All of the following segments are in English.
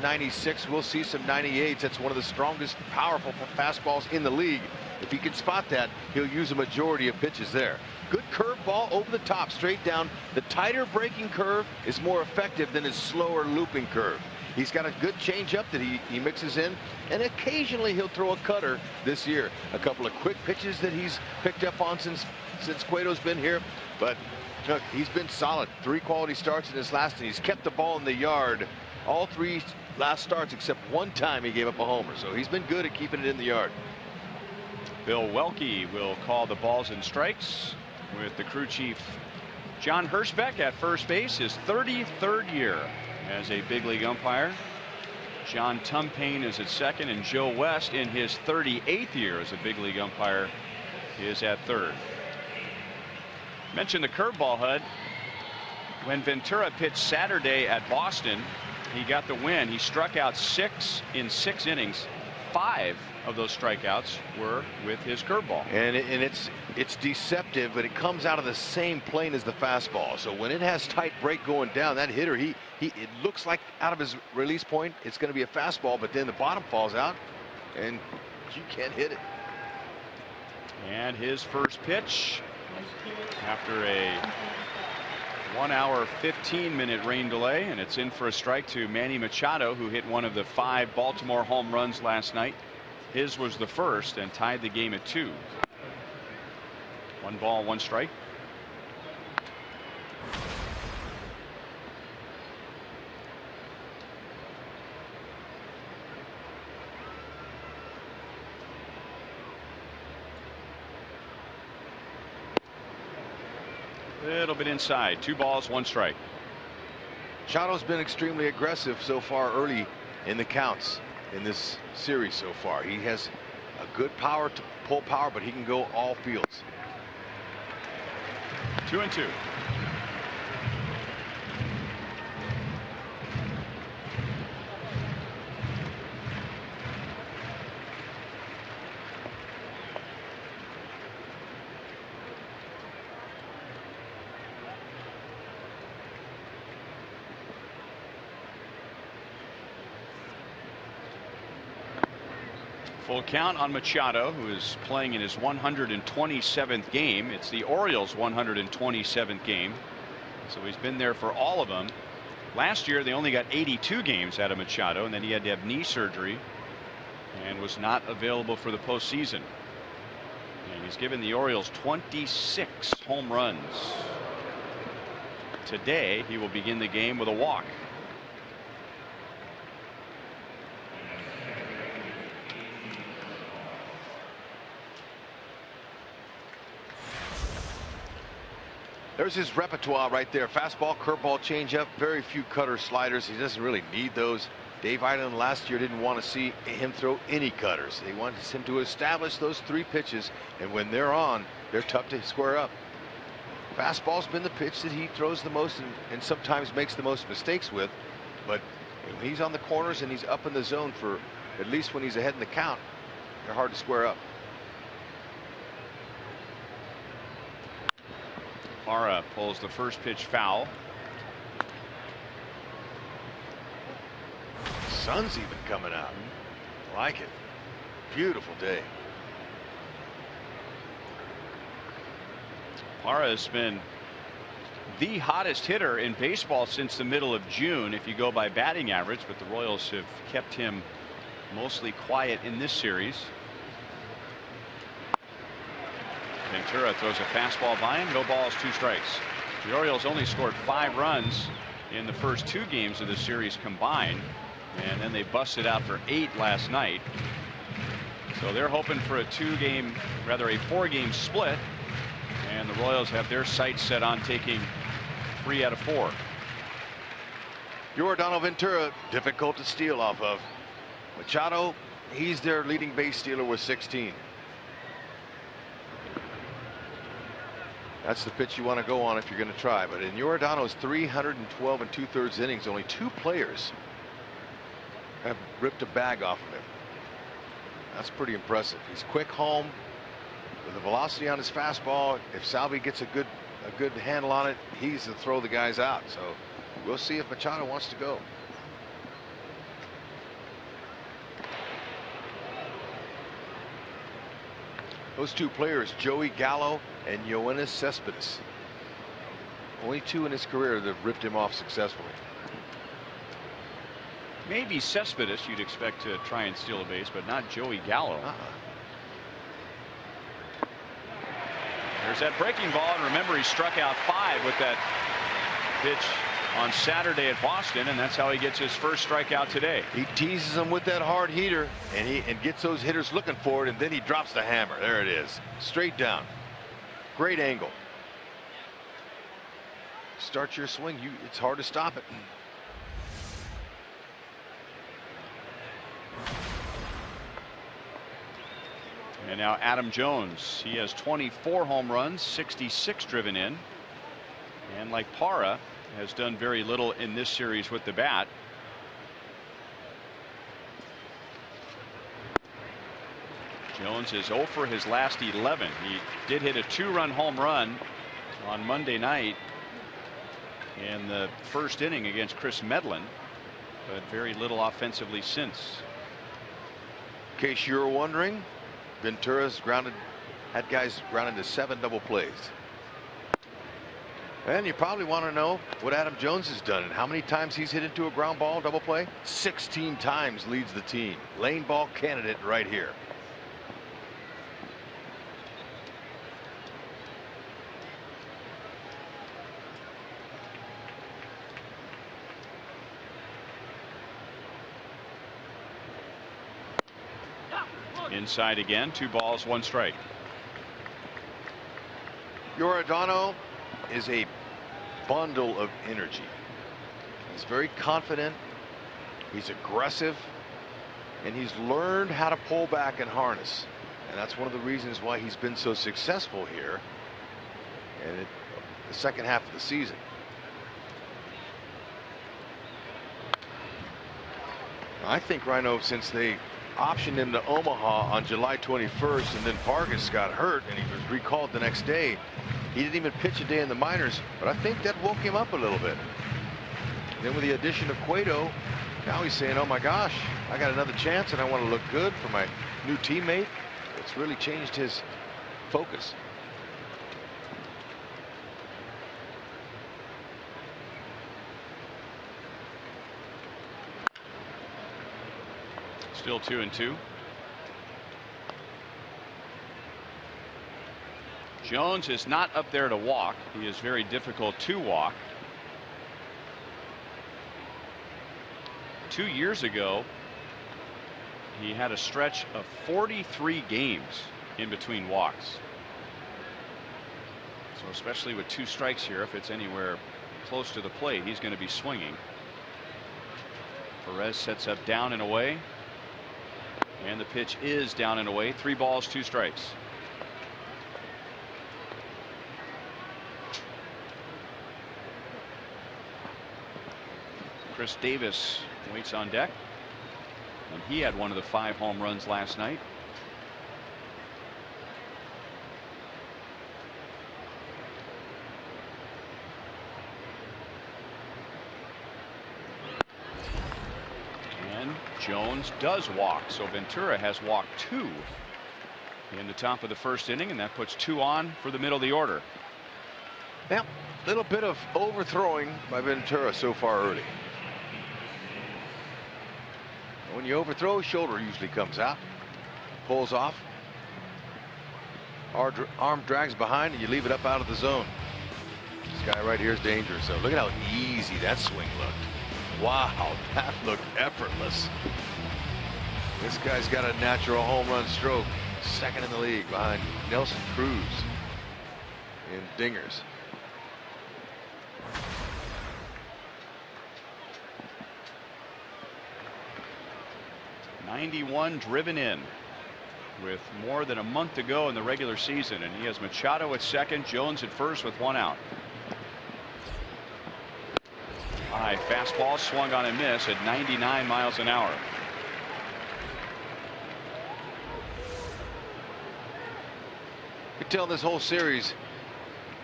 96, we'll see some 98s. That's one of the strongest, powerful fastballs in the league. If he can spot that, he'll use a majority of pitches there. Good curve ball over the top, straight down. The tighter breaking curve is more effective than his slower looping curve. He's got a good changeup that he mixes in, and occasionally he'll throw a cutter this year. A couple of quick pitches that he's picked up on since Cueto's been here, but look, he's been solid. 3 quality starts in his last, and he's kept the ball in the yard all 3 last starts, except one time he gave up a homer. So he's been good at keeping it in the yard. Bill Welke will call the balls and strikes with the crew chief John Hirschbeck at first base, his 33rd year as a big league umpire. John Tumpane is at second, and Joe West in his 38th year as a big league umpire is at third. Mentioned the curveball, HUD. When Ventura pitched Saturday at Boston, he got the win. He struck out 6 in 6 innings. 5 of those strikeouts were with his curveball. And it's deceptive, but it comes out of the same plane as the fastball. So when it has tight break going down, that hitter, it looks like out of his release point, it's going to be a fastball, but then the bottom falls out, and you can't hit it. And his first pitch after a 1 hour 15-minute rain delay, and it's in for a strike to Manny Machado, who hit one of the 5 Baltimore home runs last night. His was the first and tied the game at 2. 1 ball, 1 strike. Little bit inside. 2 balls, 1 strike. Machado's been extremely aggressive so far early in the counts in this series so far. He has a good power to pull power, but he can go all fields. 2-2. Full count on Machado, who is playing in his 127th game. It's the Orioles' 127th game, so he's been there for all of them. Last year they only got 82 games out of Machado, and then he had to have knee surgery and was not available for the postseason. And he's given the Orioles 26 home runs. Today he will begin the game with a walk. There's his repertoire right there. Fastball, curveball, changeup, very few cutter, sliders. He doesn't really need those. Dave Eiland last year didn't want to see him throw any cutters. They wanted him to establish those 3 pitches, and when they're on, they're tough to square up. Fastball's been the pitch that he throws the most and sometimes makes the most mistakes with, but when he's on the corners and he's up in the zone, for at least when he's ahead in the count, they're hard to square up. Parra pulls the first pitch foul. Sun's even coming out. Like it. Beautiful day. Parra has been the hottest hitter in baseball since the middle of June, if you go by batting average, but the Royals have kept him mostly quiet in this series. Ventura throws a fastball by him. No balls, 2 strikes. The Orioles only scored 5 runs in the first 2 games of the series combined, and then they busted out for 8 last night. So they're hoping for a 4-game split, and the Royals have their sights set on taking 3 out of 4. Yordano Ventura, difficult to steal off of. Machado, he's their leading base stealer with 16. That's the pitch you want to go on if you're going to try. But in Yordano's 312 2/3 innings, only 2 players have ripped a bag off of him. That's pretty impressive. He's quick home with the velocity on his fastball. If Salvi gets a good handle on it, he's to throw the guys out. So we'll see if Machado wants to go. Those two players, Joey Gallo and Yoenis Cespedes. Only two in his career that have ripped him off successfully. Maybe Cespedes you'd expect to try and steal a base, but not Joey Gallo. There's that breaking ball, and remember, he struck out 5 with that pitch on Saturday at Boston, and that's how he gets his first strikeout today. He teases them with that hard heater, and gets those hitters looking for it, and then he drops the hammer. There it is, straight down. Great angle. Start your swing, it's hard to stop it. And now Adam Jones. He has 24 home runs, 66 driven in. And like Parra, has done very little in this series with the bat. Jones is 0 for his last 11. He did hit a 2-run home run on Monday night in the first inning against Chris Medlin, but very little offensively since. In case you were wondering, Ventura's had guys grounded to 7 double plays. And you probably want to know what Adam Jones has done and how many times he's hit into a ground ball double play. 16 times leads the team. Lane ball candidate right here. Inside again, 2 balls, 1 strike. Giordano is a bundle of energy. He's very confident, he's aggressive, and he's learned how to pull back and harness. And that's one of the reasons why he's been so successful here in the second half of the season. I think Rhino, since they optioned him to Omaha on July 21st, and then Vargas got hurt and he was recalled the next day, he didn't even pitch a day in the minors, but I think that woke him up a little bit. And then with the addition of Cueto, now he's saying, oh my gosh, I got another chance and I want to look good for my new teammate. It's really changed his focus. Still 2-2. Jones is not up there to walk. He is very difficult to walk. 2 years ago, he had a stretch of 43 games in between walks. So especially with 2 strikes here, if it's anywhere close to the plate, he's going to be swinging. Perez sets up down and away. And the pitch is down and away. 3 balls, 2 strikes. Chris Davis waits on deck, and he had one of the 5 home runs last night. And Jones does walk, so Ventura has walked 2 in the top of the first inning, and that puts 2 on for the middle of the order. Now, a little bit of overthrowing by Ventura so far early. When you overthrow, shoulder usually comes out, pulls off, arm drags behind, and you leave it up out of the zone. This guy right here is dangerous. So look at how easy that swing looked. Wow, that looked effortless. This guy's got a natural home run stroke, 2nd in the league behind Nelson Cruz in dingers. '91 driven in with more than a month to go in the regular season, and he has Machado at second, Jones at first with 1 out. High fastball swung on and miss at 99 miles an hour. You can tell this whole series,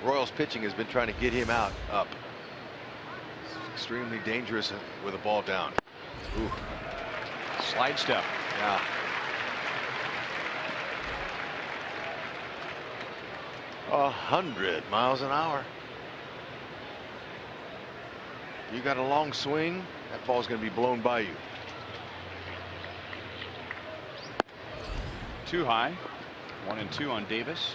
Royals pitching has been trying to get him up. It's extremely dangerous with a ball down. Ooh. Slide step. Yeah. 100 miles an hour. You got a long swing, that ball's going to be blown by you. Too high. 1-2 on Davis.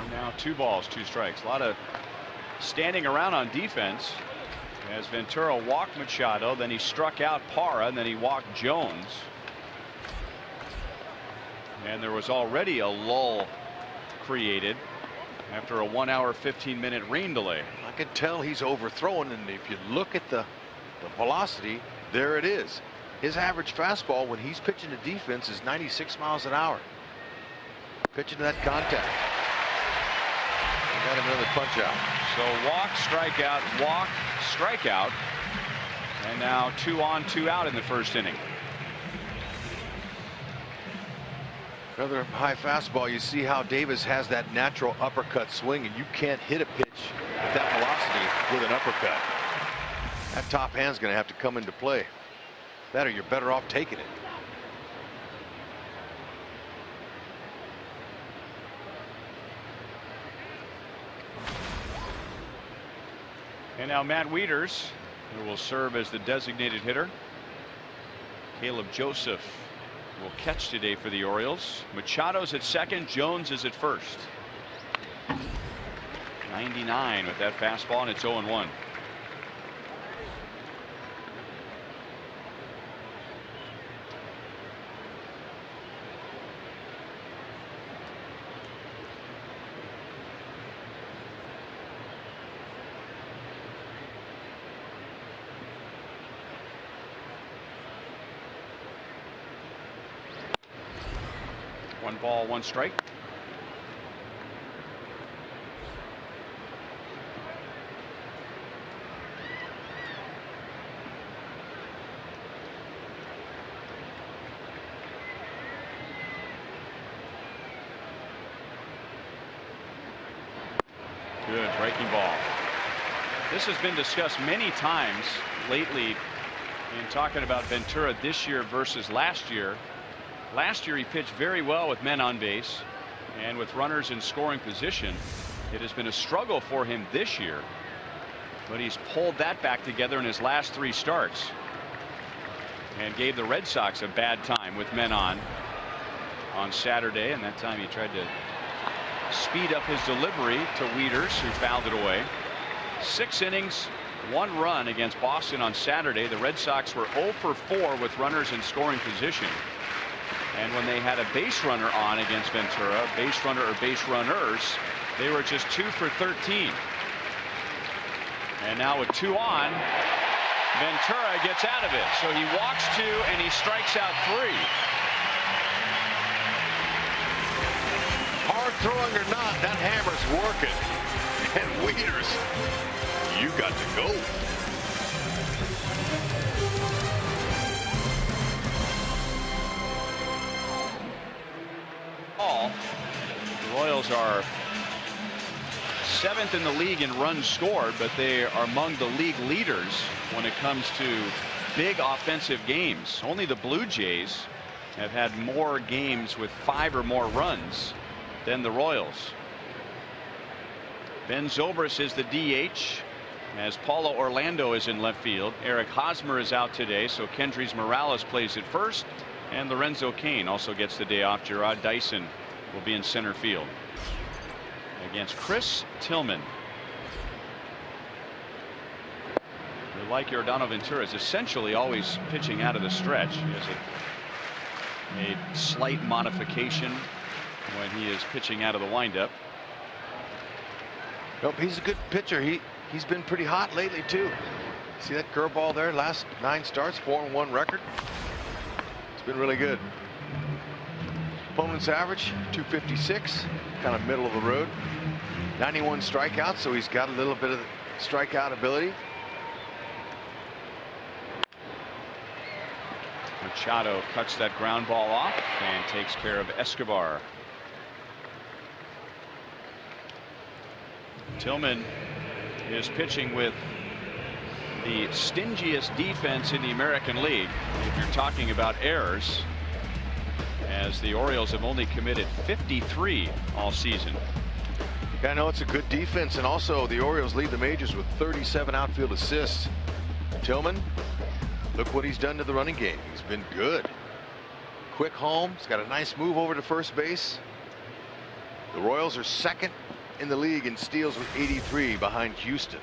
And now 2 balls, 2 strikes. A lot of standing around on defense as Ventura walked Machado, then he struck out Parra, and then he walked Jones. And there was already a lull created after a 1 hour 15-minute rain delay. I can tell he's overthrowing, and if you look at the velocity, there it is. His average fastball when he's pitching to defense is 96 miles an hour. Pitching to that contact. Got another punch out. So walk, strikeout, and now 2 on, 2 out in the first inning. Another high fastball. You see how Davis has that natural uppercut swing, and you can't hit a pitch at that velocity with an uppercut. That top hand's going to have to come into play. That or you're better off taking it. And now Matt Wieters, who will serve as the designated hitter. Caleb Joseph will catch today for the Orioles. Machado's at second, Jones is at first. 99 with that fastball, and it's 0-1. One ball, 1 strike. Good breaking ball. This has been discussed many times lately in talking about Ventura this year versus last year. Last year he pitched very well with men on base and with runners in scoring position. It has been a struggle for him this year, but he's pulled that back together in his last 3 starts and gave the Red Sox a bad time with men on Saturday, and that time he tried to speed up his delivery to Wieters, who fouled it away. 6 innings, 1 run against Boston on Saturday. The Red Sox were 0 for 4 with runners in scoring position. And when they had a base runner on against Ventura, base runner or base runners, they were just 2 for 13. And now with 2 on, Ventura gets out of it. So he walks 2 and he strikes out 3. Hard throwing or not, that hammer's working. And Wieters, you got to go. The Royals are 7th in the league in runs scored, but they are among the league leaders when it comes to big offensive games. Only the Blue Jays have had more games with 5 or more runs than the Royals. Ben Zobrist is the DH as Paulo Orlando is in left field. Eric Hosmer is out today, so Kendrys Morales plays at first, and Lorenzo Cain also gets the day off. Gerard Dyson will be in center field against Chris Tillman. Like Yordano Ventura is essentially always pitching out of the stretch. He has a slight modification when he is pitching out of the windup. Nope, he's a good pitcher. He's been pretty hot lately too. See that curveball there? Last 9 starts, 4-1 record. It's been really good. Opponent's average 256, kind of middle of the road. 91 strikeouts, so he's got a little bit of strikeout ability. Machado cuts that ground ball off and takes care of Escobar. Tillman is pitching with the stingiest defense in the American League if you're talking about errors, as the Orioles have only committed 53 all season. Yeah, I know it's a good defense, and also the Orioles lead the majors with 37 outfield assists. Tillman, look what he's done to the running game. He's been good. Quick home. He's got a nice move over to first base. The Royals are second in the league in steals with 83 behind Houston.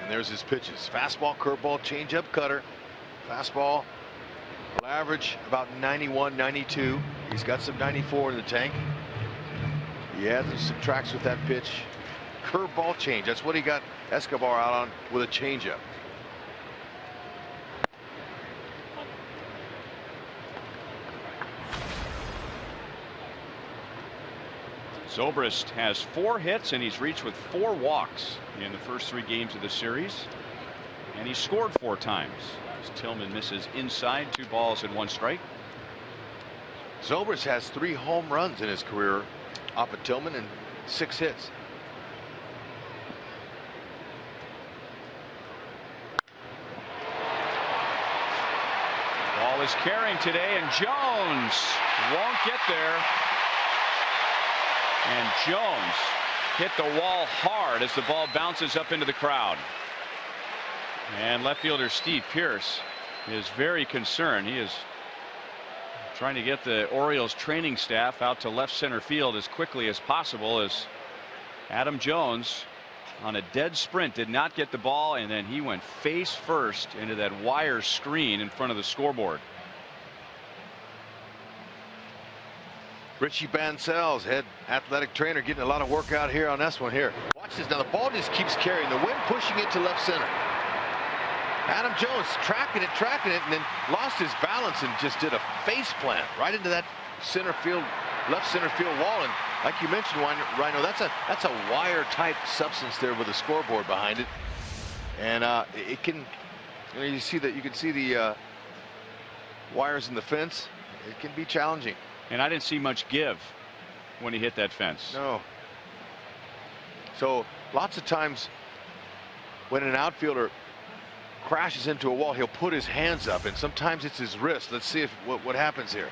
And there's his pitches. Fastball, curveball, changeup, cutter. Fastball will average about 91, 92. He's got some 94 in the tank. He adds and subtracts with that pitch. Curveball, change. That's what he got Escobar out on, with a changeup. Zobrist has 4 hits, and he's reached with 4 walks in the first 3 games of the series, and he scored 4 times as Tillman misses inside, 2 balls and 1 strike. Zobrist has 3 home runs in his career off of Tillman and 6 hits. Ball is carrying today, and Jones won't get there. And Jones hit the wall hard as the ball bounces up into the crowd. And left fielder Steve Pearce is very concerned. He is trying to get the Orioles training staff out to left center field as quickly as possible, as Adam Jones on a dead sprint did not get the ball, and then he went face first into that wire screen in front of the scoreboard. Richie Bancels, head athletic trainer, getting a lot of work out here on this one here. Watch this now. The ball just keeps carrying. The wind pushing it to left center. Adam Jones tracking it, and then lost his balance and just did a face plant right into that center field, left center field wall. And like you mentioned, Rhino, that's a wire type substance there with a scoreboard behind it. And it can, you can see the wires in the fence. It can be challenging. And I didn't see much give when he hit that fence. No. So lots of times when an outfielder crashes into a wall, he'll put his hands up, and sometimes it's his wrist. Let's see what happens here.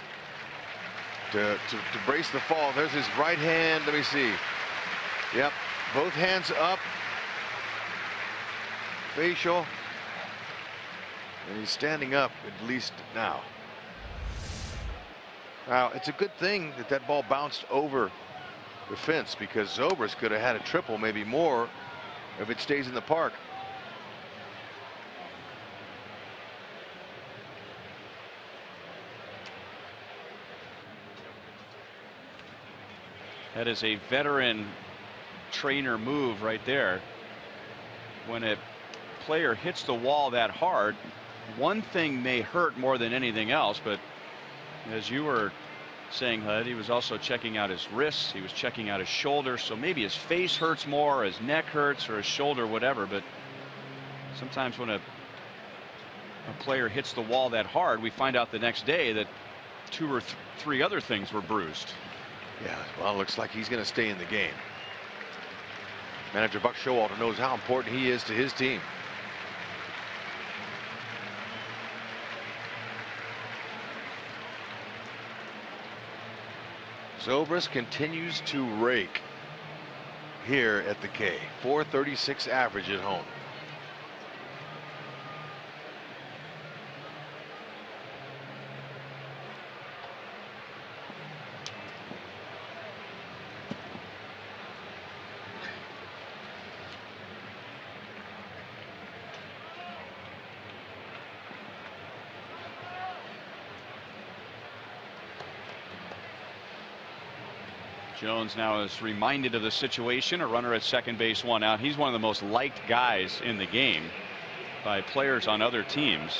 To brace the fall. There's his right hand. Let me see. Yep, both hands up. Facial. And he's standing up at least now. Now, it's a good thing that ball bounced over the fence, because Zobrist could have had a triple, maybe more, if it stays in the park. That is a veteran trainer move right there. When a player hits the wall that hard, one thing may hurt more than anything else, but as you were saying, Hud, he was also checking out his wrists, he was checking out his shoulder, so maybe his face hurts more, his neck hurts, or his shoulder, whatever. But sometimes when a player hits the wall that hard, we find out the next day that 2 or 3 other things were bruised. Yeah, well, it looks like he's going to stay in the game. Manager Buck Showalter knows how important he is to his team. Zobrist continues to rake here at the K. .436 average at home. Jones now is reminded of the situation. A runner at second base, 1 out. He's one of the most liked guys in the game by players on other teams.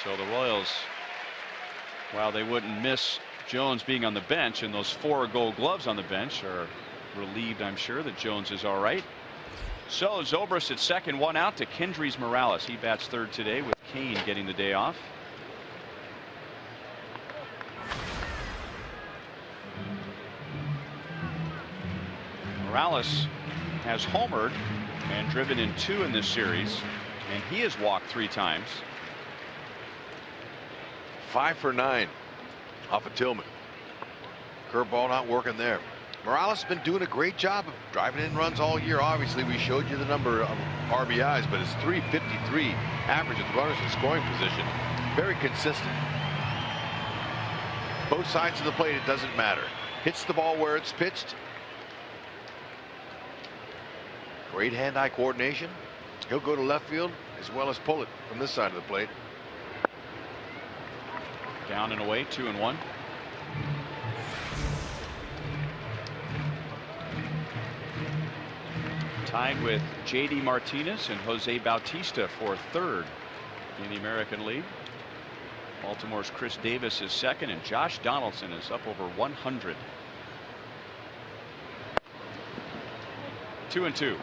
So the Royals, while they wouldn't miss Jones being on the bench, and those 4 Gold Gloves on the bench, are relieved, I'm sure, that Jones is all right. So Zobrist at second, 1 out to Kendrys Morales. He bats third today, with Kane getting the day off. Morales has homered and driven in 2 in this series, and he has walked 3 times. 5 for 9 off of Tillman. Curveball not working there. Morales has been doing a great job of driving in runs all year. Obviously, we showed you the number of RBIs, but it's .353 average with runners in scoring position. Very consistent. Both sides of the plate, it doesn't matter. Hits the ball where it's pitched. Great hand-eye coordination. He'll go to left field as well as pull it from this side of the plate. Down and away, 2-1. Tied with J.D. Martinez and Jose Bautista for 3rd in the American League. Baltimore's Chris Davis is 2nd, and Josh Donaldson is up over 100. 2-2.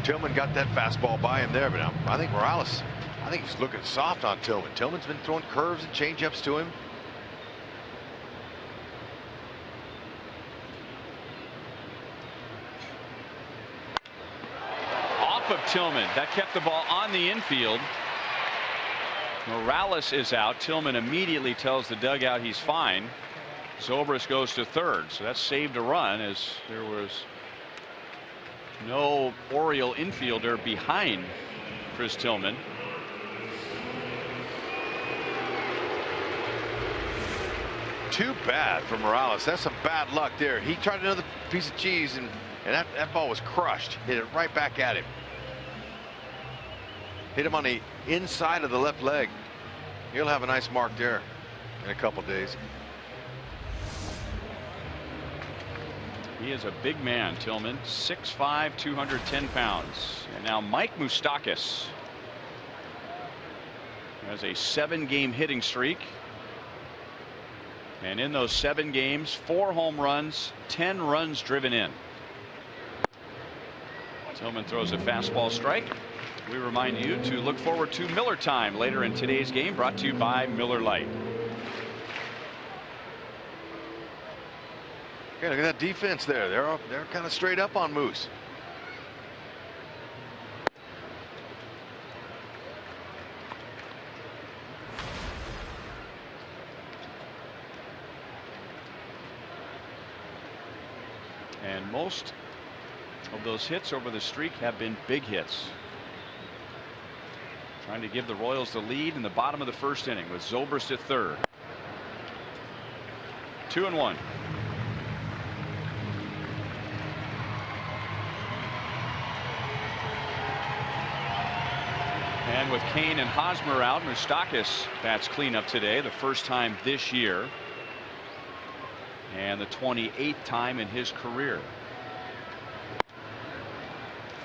Tillman got that fastball by him there, but I think Morales, he's looking soft on Tillman. Tillman's been throwing curves and changeups to him. Of Tillman, that kept the ball on the infield. Morales is out. Tillman immediately tells the dugout he's fine. Zobrist goes to 3rd, so that saved a run, as there was no Oriole infielder behind Chris Tillman. Too bad for Morales. That's some bad luck there. He tried another piece of cheese, and that ball was crushed. Hit it right back at him. Hit him on the inside of the left leg. He'll have a nice mark there in a couple days. He is a big man, Tillman, 6'5", 210 pounds. And now Mike Moustakas has a 7-game hitting streak. And in those 7 games, 4 home runs, 10 runs driven in. Tillman throws a fastball strike. We remind you to look forward to Miller Time later in today's game, brought to you by Miller Lite. Okay, look at that defense there. They're kind of straight up on Moose. And most of those hits over the streak have been big hits. Trying to give the Royals the lead in the bottom of the 1st inning with Zobrist at 3rd. 2-1. And with Kane and Hosmer out, Moustakas bats cleanup today, the first time this year, and the 28th time in his career.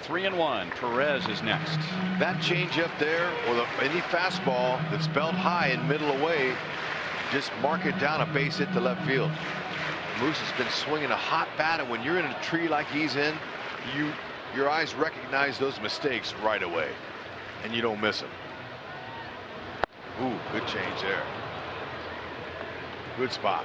3-1. Perez is next. That changeup there, or any fastball that's belt high and middle away, just mark it down, a base hit to left field. Moose has been swinging a hot bat, and when you're in a tree like he's in, your eyes recognize those mistakes right away, and you don't miss them. Ooh, good change there. Good spot.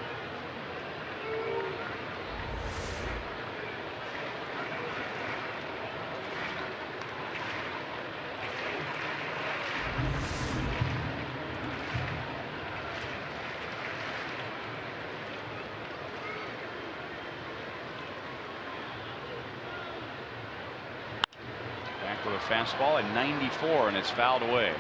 With a fastball at 94, and it's fouled away.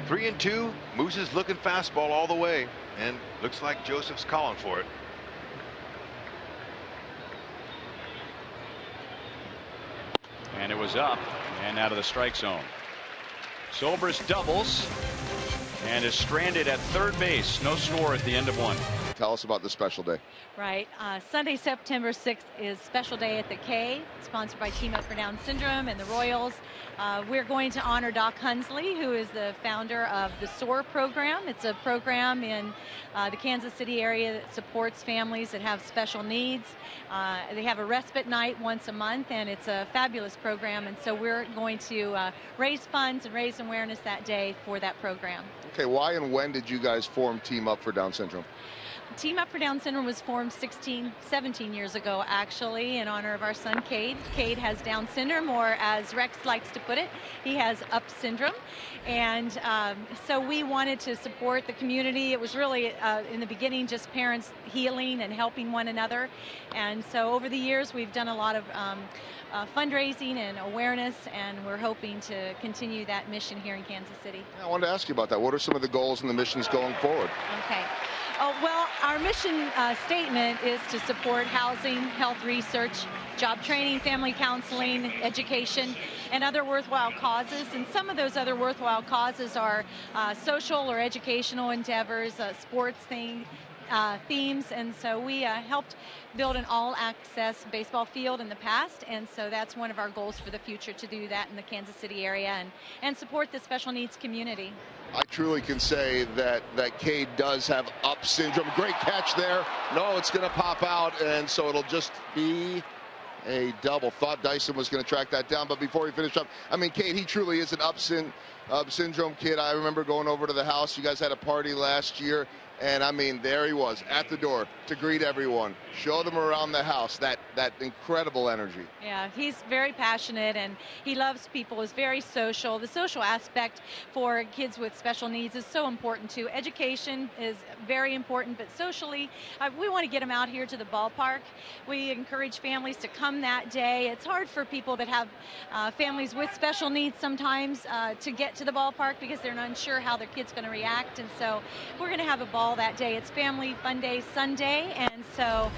Three and 2. Moose is looking fastball all the way, and looks like Joseph's calling for it. And it was up and out of the strike zone. Zobrist doubles and is stranded at 3rd base. No score at the end of 1. Tell us about the special day. Right. Sunday, September 6th is Special Day at the K, sponsored by Team Up for Down Syndrome and the Royals. We're going to honor Doc Hunsley, who is the founder of the SOAR program. It's a program in the Kansas City area that supports families that have special needs. They have a respite night once a month, and it's a fabulous program. And so we're going to raise funds and raise awareness that day for that program. Okay, why and when did you guys form Team Up for Down Syndrome? Team Up for Down Syndrome was formed 17 years ago, actually, in honor of our son, Cade. Cade has Down syndrome, or as Rex likes to put it, he has UP syndrome. And so we wanted to support the community. It was really, in the beginning, just parents healing and helping one another. And so over the years, we've done a lot of fundraising and awareness, and we're hoping to continue that mission here in Kansas City. I wanted to ask you about that. What are some of the goals and the missions going forward? Okay. Oh, well, our mission statement is to support housing, health research, job training, family counseling, education, and other worthwhile causes. And some of those other worthwhile causes are social or educational endeavors, sports themes. And so we helped build an all-access baseball field in the past, and so that's one of our goals for the future, to do that in the Kansas City area and support the special needs community. I truly can say that Cade does have UP syndrome. Great catch there. No, it's going to pop out, and so it'll just be a double. Thought Dyson was going to track that down, but before he finished up, I mean, Cade, he truly is an UP syndrome kid. I remember going over to the house. You guys had a party last year, and I mean, there he was at the door to greet everyone, show them around the house. That incredible energy. Yeah, he's very passionate, and he loves people. Is very social. The social aspect for kids with special needs is so important too. Education is very important, but socially, we want to get them out here to the ballpark. We encourage families to come that day. It's hard for people that have families with special needs sometimes to get to the ballpark because they're not sure how their kid's going to react, and so we're going to have a ball that day. It's Family Fun Day Sunday, and so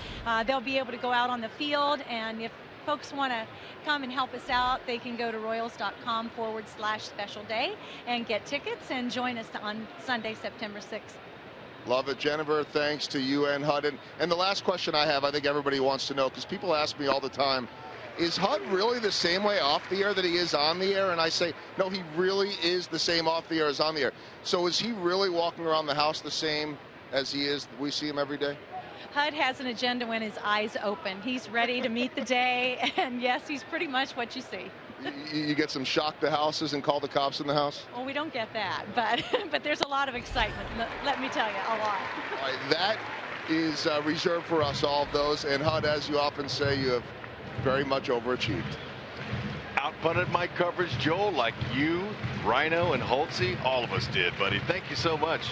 they'll be able to go out on the field, and if folks want to come and help us out, they can go to royals.com/special day and get tickets and join us on Sunday, September 6th. Love it, Jennifer. Thanks to you and HUD. And the last question I have, I think everybody wants to know, because people ask me all the time, is HUD really the same way off the air that he is on the air? And I say, no, he really is the same off the air as on the air. So is he really walking around the house the same as he is? We see him every day? HUD has an agenda when his eyes open. He's ready to meet the day, and yes, he's pretty much what you see. You get some shock the houses and call the cops in the house? Well, we don't get that, but there's a lot of excitement, let me tell you, a lot. All right, that is reserved for us, all of those. And HUD, as you often say, you have very much overachieved. Outpunted my coverage, Joel, like you, Rhino, and Holtzy. All of us did, buddy. Thank you so much.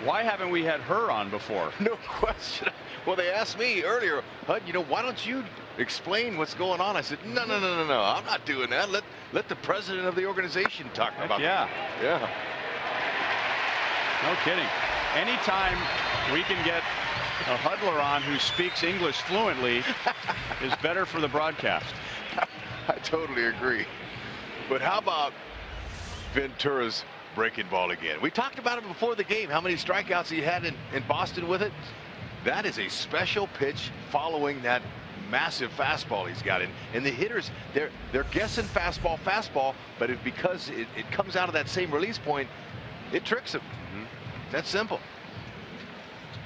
Why haven't we had her on before? No question. Well, they asked me earlier, HUD, why don't you explain what's going on? I said, no. I'm not doing that. Let the president of the organization talk about it. Yeah. Yeah. No kidding. Anytime we can get a huddler on who speaks English fluently is better for the broadcast. I totally agree. But how about Ventura's breaking ball again? We talked about it before the game, how many strikeouts he had in Boston with it. That is a special pitch following that massive fastball he's got in. And the hitters, they're guessing fastball, but because it comes out of that same release point, it tricks them. That's simple.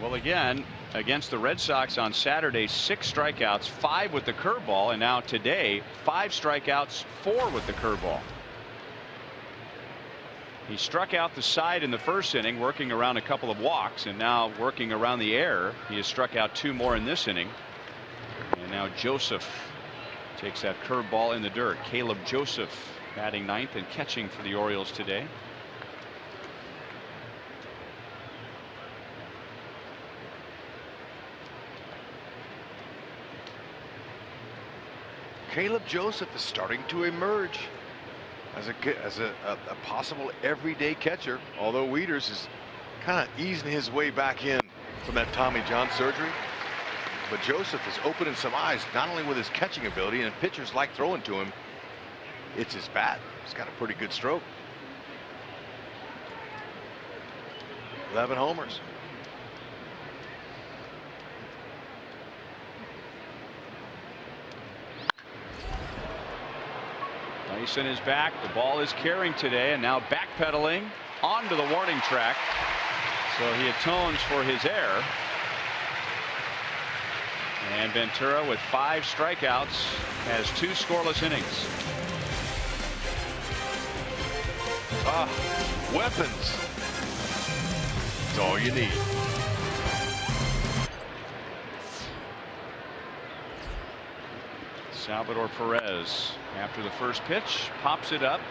Well, again, against the Red Sox on Saturday, 6 strikeouts, 5 with the curveball, and now today, 5 strikeouts, 4 with the curveball. He struck out the side in the first inning, working around a couple of walks, and now working around the air. He has struck out 2 more in this inning. And now Joseph takes that curveball in the dirt. Caleb Joseph batting 9th and catching for the Orioles today. Caleb Joseph is starting to emerge as a possible everyday catcher, although Wieters is kind of easing his way back in from that Tommy John surgery. But Joseph is opening some eyes, not only with his catching ability, and pitchers like throwing to him, it's his bat. He's got a pretty good stroke. 11 homers. Dyson is back. The ball is carrying today, and now backpedaling onto the warning track. So he atones for his error. And Ventura, with 5 strikeouts, has 2 scoreless innings. Weapons. That's all you need. Salvador Perez, after the first pitch, pops it up.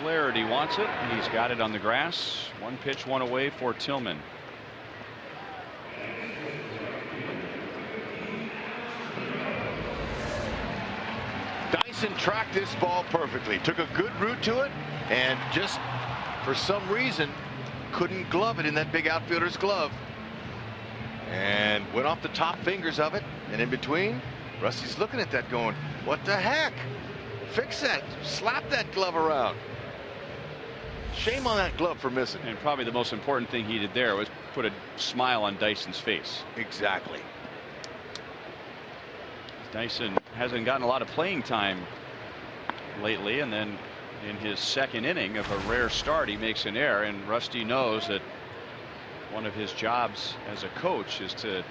Flaherty wants it, and he's got it on the grass. 1 pitch, 1 away for Tillman. Dyson tracked this ball perfectly. Took a good route to it, and just for some reason couldn't glove it in that big outfielder's glove. And went off the top fingers of it, and in between, Rusty's looking at that going, what the heck? Fix that. Slap that glove around. Shame on that glove for missing. And probably the most important thing he did there was put a smile on Dyson's face. Exactly. Dyson hasn't gotten a lot of playing time lately, and then in his second inning of a rare start, he makes an error, and Rusty knows that one of his jobs as a coach is to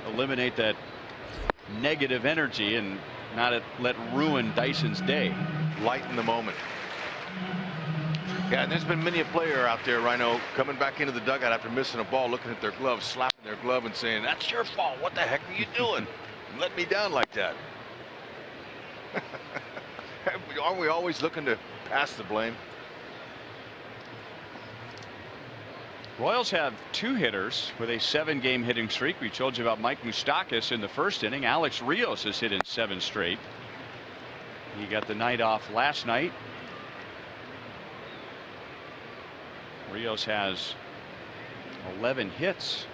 eliminate that negative energy and not let ruin Dyson's day. Lighten the moment. Yeah, and there's been many a player out there, Rhino, coming back into the dugout after missing a ball, looking at their glove, slapping their glove and saying, that's your fault. What the heck are you doing? You let me down like that. Aren't we always looking to pass the blame? Royals have 2 hitters with a 7-game hitting streak. We told you about Mike Moustakas in the first inning. Alex Rios has hit in 7 straight. He got the night off last night. Rios has 11 hits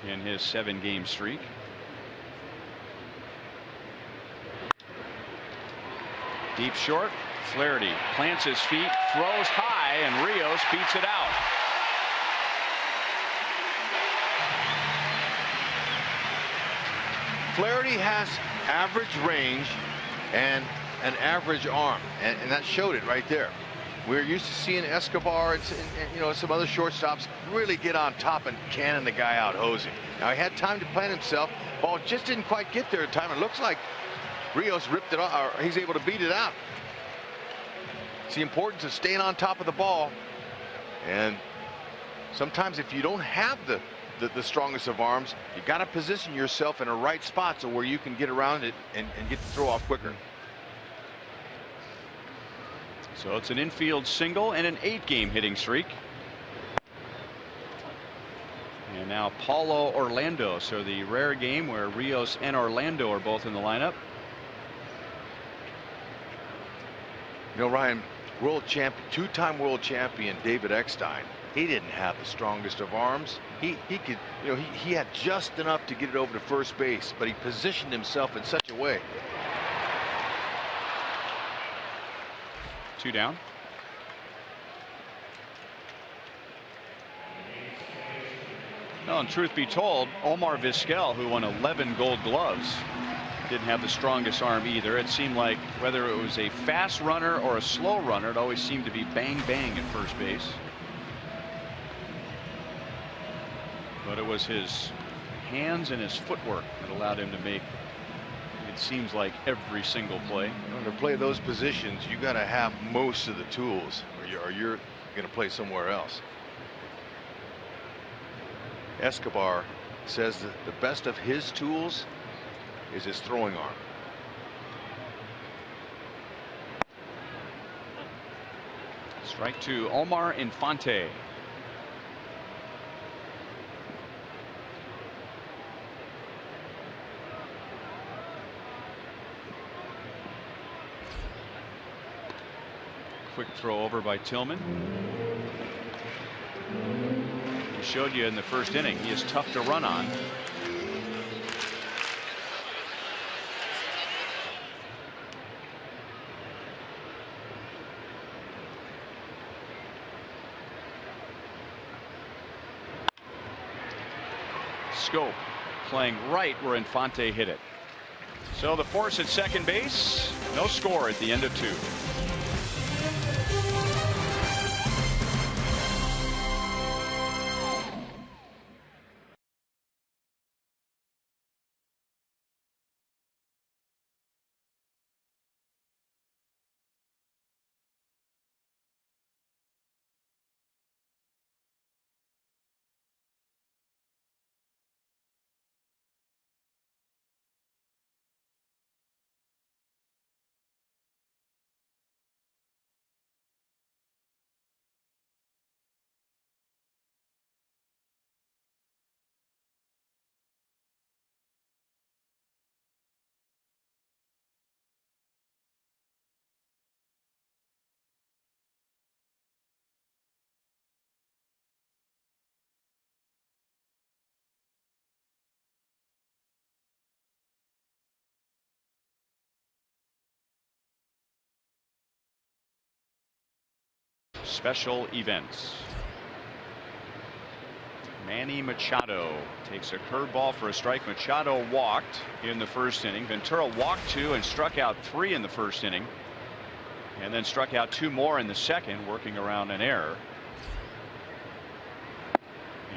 in his 7-game streak. Deep short. Flaherty plants his feet, throws high, and Rios beats it out. Flaherty has average range and an average arm, and that showed it right there. We're used to seeing Escobar and some other shortstops really get on top and cannon the guy out, hosing. Now he had time to plant himself. Ball just didn't quite get there in time. It looks like Rios ripped it off, or he's able to beat it out. It's the importance of staying on top of the ball, and sometimes if you don't have the strongest of arms, you got to position yourself in a right spot so where you can get around it and get the throw off quicker. So it's an infield single and an 8-game hitting streak. And now Paulo Orlando. So the rare game where Rios and Orlando are both in the lineup. You know, Ryan, two-time world champion David Eckstein, he didn't have the strongest of arms. He could, he had just enough to get it over to first base, but he positioned himself in such a way. 2 down. No, and truth be told, Omar Vizquel, who won 11 Gold Gloves, didn't have the strongest arm either. It seemed like whether it was a fast runner or a slow runner, it always seemed to be bang bang at first base. But it was his hands and his footwork that allowed him to make, it seems like, every single play. To play those positions, you got to have most of the tools, or you're going to play somewhere else. Escobar says that the best of his tools is his throwing arm. Strike 2, Omar Infante. Quick throw over by Tillman. He showed you in the first inning he is tough to run on. Scope playing right where Infante hit it. So the force at second base, no score at the end of 2. Special events. Manny Machado takes a curveball for a strike. Machado walked in the first inning. Ventura walked 2 and struck out 3 in the first inning, and then struck out 2 more in the second, working around an error.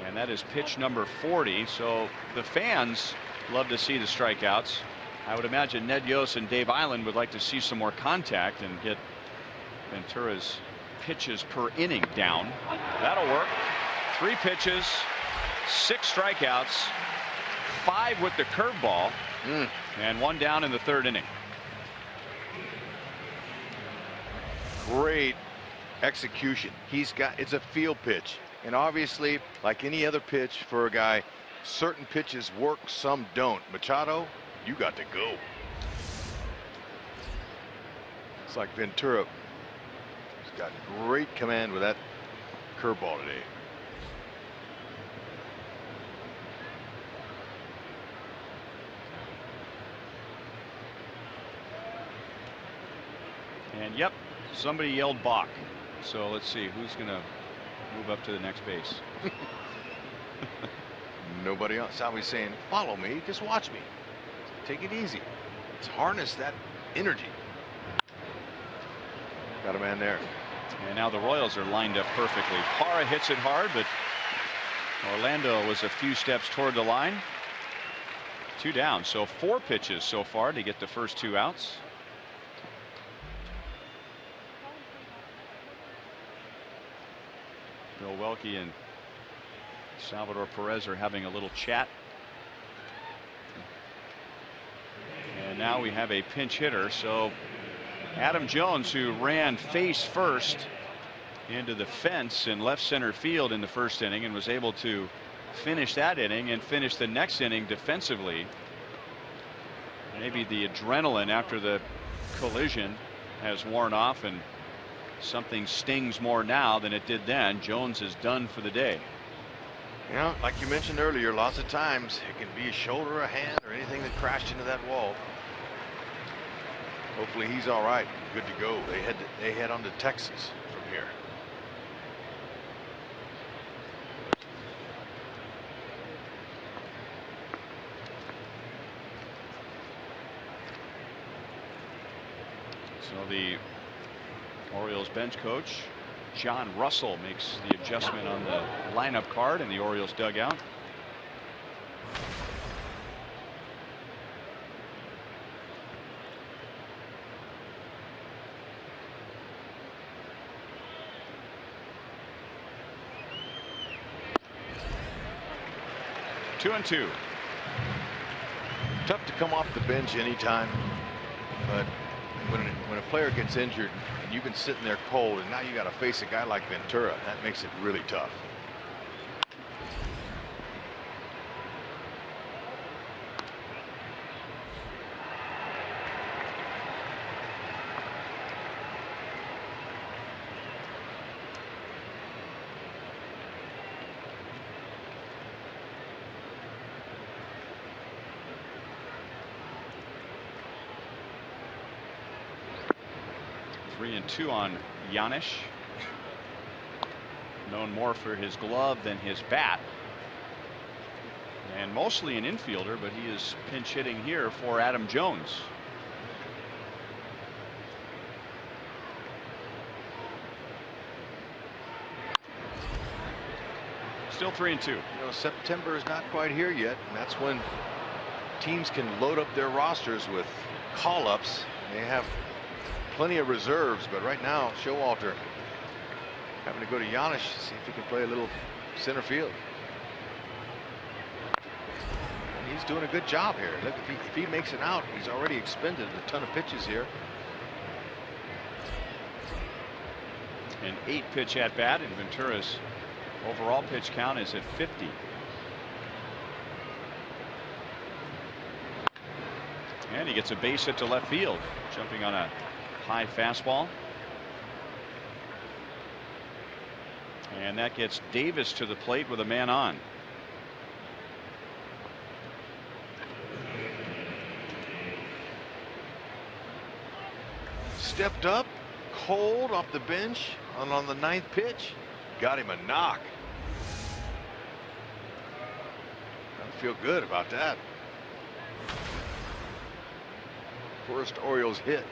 And that is pitch number 40. So the fans love to see the strikeouts. I would imagine Ned Yost and Dave Island would like to see some more contact and get Ventura's pitches per inning down. That'll work. 3 pitches, 6 strikeouts, 5 with the curveball, and 1 down in the 3rd inning. Great execution. It's a field pitch, and obviously, like any other pitch for a guy, certain pitches work, some don't. Machado, you got to go. It's like Ventura got great command with that curveball today. And yep, somebody yelled balk. So let's see who's going to move up to the next base. Nobody else. Always saying, follow me, just watch me. Take it easy. Let's harness that energy. Got a man there. And now the Royals are lined up perfectly. Parra hits it hard, but Orlando was a few steps toward the line. 2 down, so 4 pitches so far to get the first 2 outs. Bill Welke and Salvador Perez are having a little chat. And now we have a pinch hitter. So Adam Jones, who ran face first into the fence in left center field in the first inning and was able to finish that inning and finish the next inning defensively. Maybe the adrenaline after the collision has worn off and something stings more now than it did then. Jones is done for the day. You know, like you mentioned earlier, lots of times it can be a shoulder, a hand, or anything that crashed into that wall. Hopefully he's all right, good to go. They head on to Texas from here. So the Orioles bench coach John Russell makes the adjustment on the lineup card in the Orioles dugout. Two and two. Tough to come off the bench anytime, but when a player gets injured and you've been sitting there cold and now you got to face a guy like Ventura, that makes it really tough. Three and two on Giannis, known more for his glove than his bat. and mostly an infielder, but he is pinch hitting here for Adam Jones. Still 3-2. You know, September is not quite here yet, and that's when teams can load up their rosters with call-ups. They have plenty of reserves, but right now Showalter having to go to Giannis to see if he can play a little center field. And he's doing a good job here. Look, if he makes it out, he's already expended a ton of pitches here. An 8-pitch at bat, and Ventura's overall pitch count is at 50. And he gets a base hit to left field, jumping on a high fastball. And that gets Davis to the plate with a man on. Stepped up cold off the bench on the 9th pitch. Got him a knock. I feel good about that. First Orioles hit.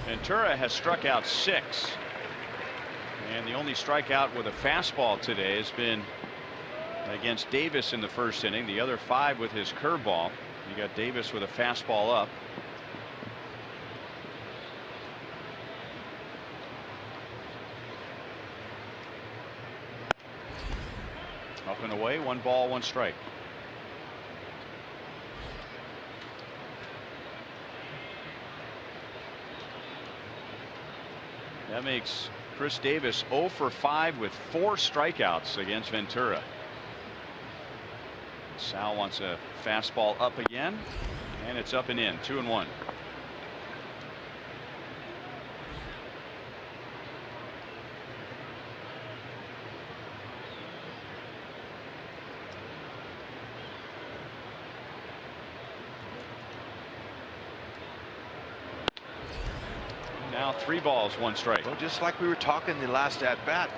Ventura has struck out 6. And the only strikeout with a fastball today has been against Davis in the first inning. The other 5 with his curveball. You got Davis with a fastball up. Up and away, 1 ball, 1 strike. That makes Chris Davis 0 for 5 with 4 strikeouts against Ventura. Sal wants a fastball up again, and it's up and in. 2-1. Now 3 balls, 1 strike. Well, just like we were talking the last at bat,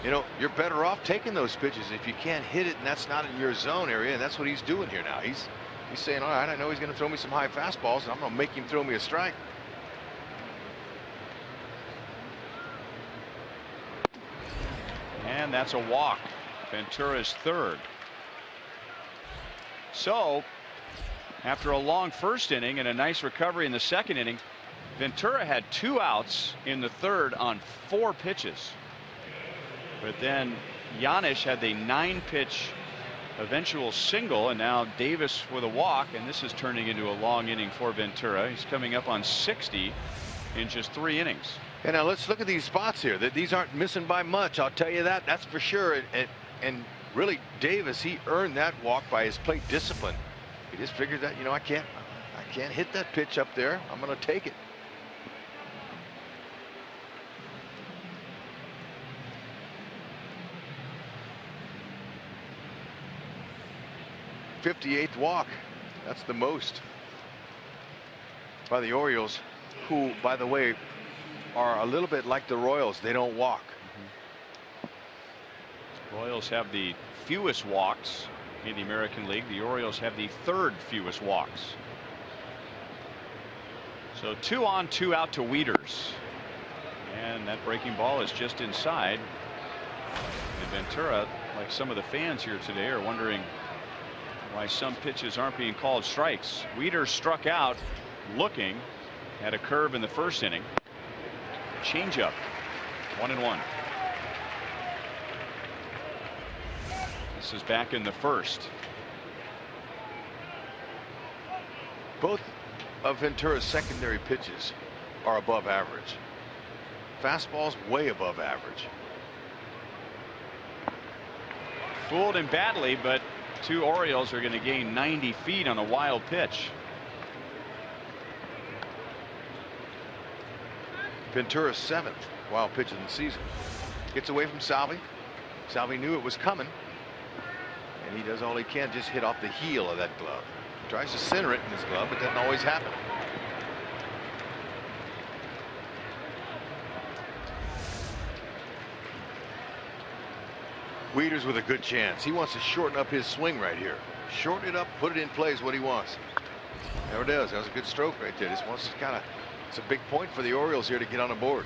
you know, you're better off taking those pitches if you can't hit it and that's not in your zone area, and that's what he's doing here now. He's saying, all right, I know he's going to throw me some high fastballs, and I'm going to make him throw me a strike. And that's a walk. Ventura's 3rd. So after a long first inning and a nice recovery in the second inning, Ventura had 2 outs in the 3rd on 4 pitches. But then Giannis had the 9-pitch eventual single, and now Davis with a walk, and this is turning into a long inning for Ventura. He's coming up on 60 in just 3 innings. And now let's look at these spots here. These aren't missing by much, I'll tell you that. That's for sure. And really, Davis, he earned that walk by his plate discipline. He just figured that, you know, I can't hit that pitch up there. I'm going to take it. '58th walk. That's the most by the Orioles, who, by the way, are a little bit like the Royals. They don't walk. Royals have the fewest walks in the American League. The Orioles have the 3rd fewest walks. So 2 on, 2 out to Wieters, and that breaking ball is just inside. And Ventura, like some of the fans here today, are wondering why some pitches aren't being called strikes. Wieters struck out looking at a curve in the first inning. Changeup, 1-1. This is back in the first. Both of Ventura's secondary pitches are above average. Fastball's way above average. Fooled him badly, but 2 Orioles are going to gain 90 feet on a wild pitch. Ventura's 7th wild pitch of the season. Gets away from Salvi. Salvi knew it was coming, and he does all he can, just hit off the heel of that glove. Tries to center it in his glove, but doesn't always happen. Wieters with a good chance. He wants to shorten up his swing right here. Shorten it up, put it in play is what he wants. Never does. That was a good stroke right there. Just wants to kind of, it's a big point for the Orioles here to get on the board.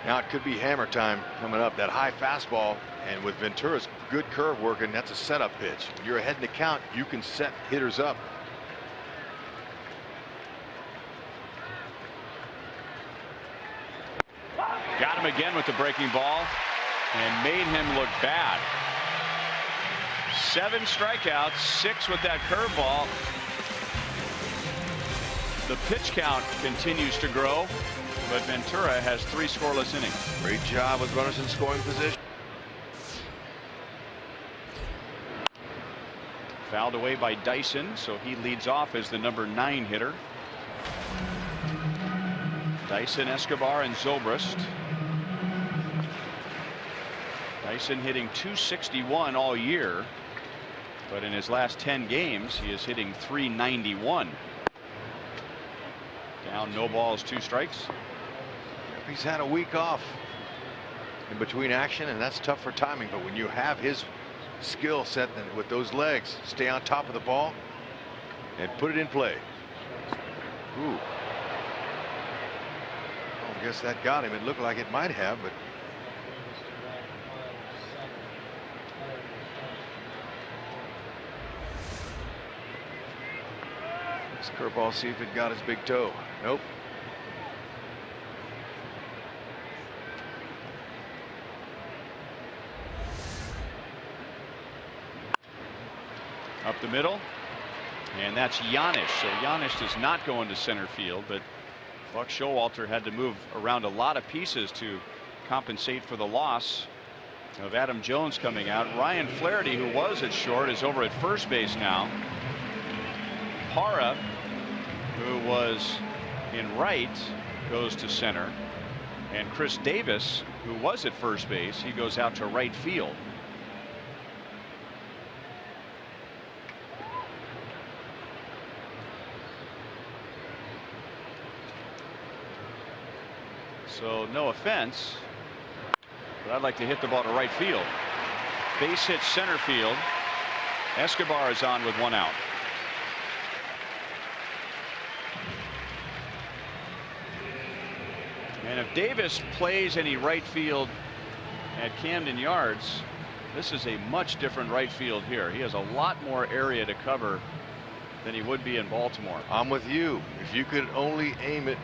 Now it could be hammer time coming up. That high fastball, and with Ventura's good curve working, that's a setup pitch. When you're ahead in the count, you can set hitters up. Got him again with the breaking ball and made him look bad. 7 strikeouts, 6 with that curveball. The pitch count continues to grow, but Ventura has 3 scoreless innings. Great job with runners in scoring position. Fouled away by Dyson, so he leads off as the number 9 hitter. Dyson, Escobar, and Zobrist. Dyson hitting .261 all year, but in his last 10 games he is hitting .391. Down, no balls, 2 strikes. He's had a week off in between action, and that's tough for timing, but when you have his skill set with those legs, stay on top of the ball and put it in play. Ooh. I guess that got him. It looked like it might have, but this curveball, see if it got his big toe. Nope. Up the middle, and that's Giannis. So Giannis does not go into center field, but Buck Showalter had to move around a lot of pieces to compensate for the loss of Adam Jones coming out. Ryan Flaherty, who was at short, is over at first base now. Parra, who was in right, goes to center, and Chris Davis, who was at first base, he goes out to right field. So no offense, but I'd like to hit the ball to right field. Base hit center field. Escobar is on with 1 out. And if Davis plays any right field at Camden Yards, this is a much different right field here. He has a lot more area to cover than he would be in Baltimore. I'm with you. If you could only aim it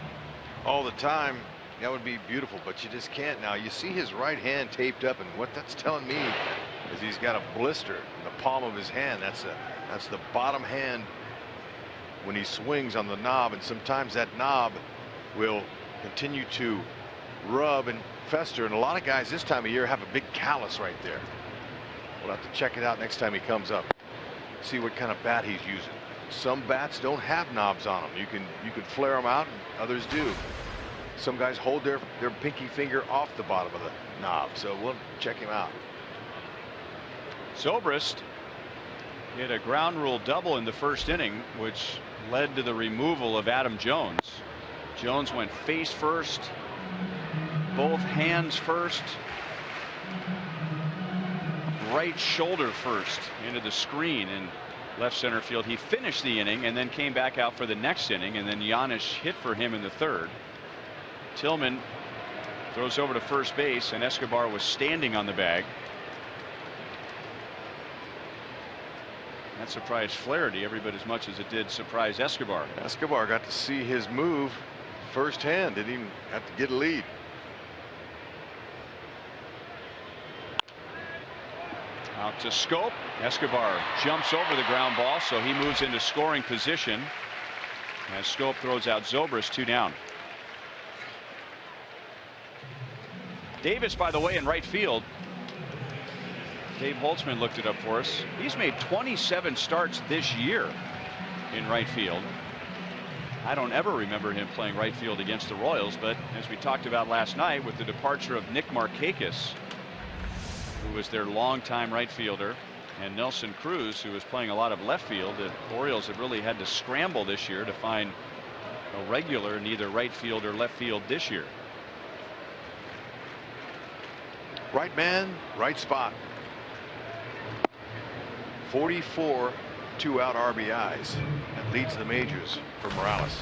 all the time, that would be beautiful, but you just can't now. You see his right hand taped up, and what that's telling me is he's got a blister in the palm of his hand. That's the bottom hand when he swings on the knob, and sometimes that knob will continue to rub and fester, and a lot of guys this time of year have a big callus right there. We'll have to check it out next time he comes up, see what kind of bat he's using. Some bats don't have knobs on them. You can flare them out, and others do. Some guys hold their pinky finger off the bottom of the knob, so we'll check him out. Zobrist hit a ground rule double in the first inning, which led to the removal of Adam Jones. Jones went face first, both hands first, right shoulder first into the screen in left center field. He finished the inning and then came back out for the next inning, and then Giannis hit for him in the third. Tillman throws over to first base, and Escobar was standing on the bag. That surprised Flaherty every bit as much as it did surprise Escobar. Escobar got to see his move firsthand. Didn't even have to get a lead. Out to Scope. Escobar jumps over the ground ball, so he moves into scoring position as Scope throws out Zobrist, 2 down. Davis, by the way, in right field. Dave Holtzman looked it up for us. He's made 27 starts this year in right field. I don't ever remember him playing right field against the Royals, but as we talked about last night with the departure of Nick Markakis, who was their longtime right fielder, and Nelson Cruz, who was playing a lot of left field, the Orioles have really had to scramble this year to find a regular in either right field or left field this year. Right man, right spot. 44 2-out RBIs. That leads the majors for Morales.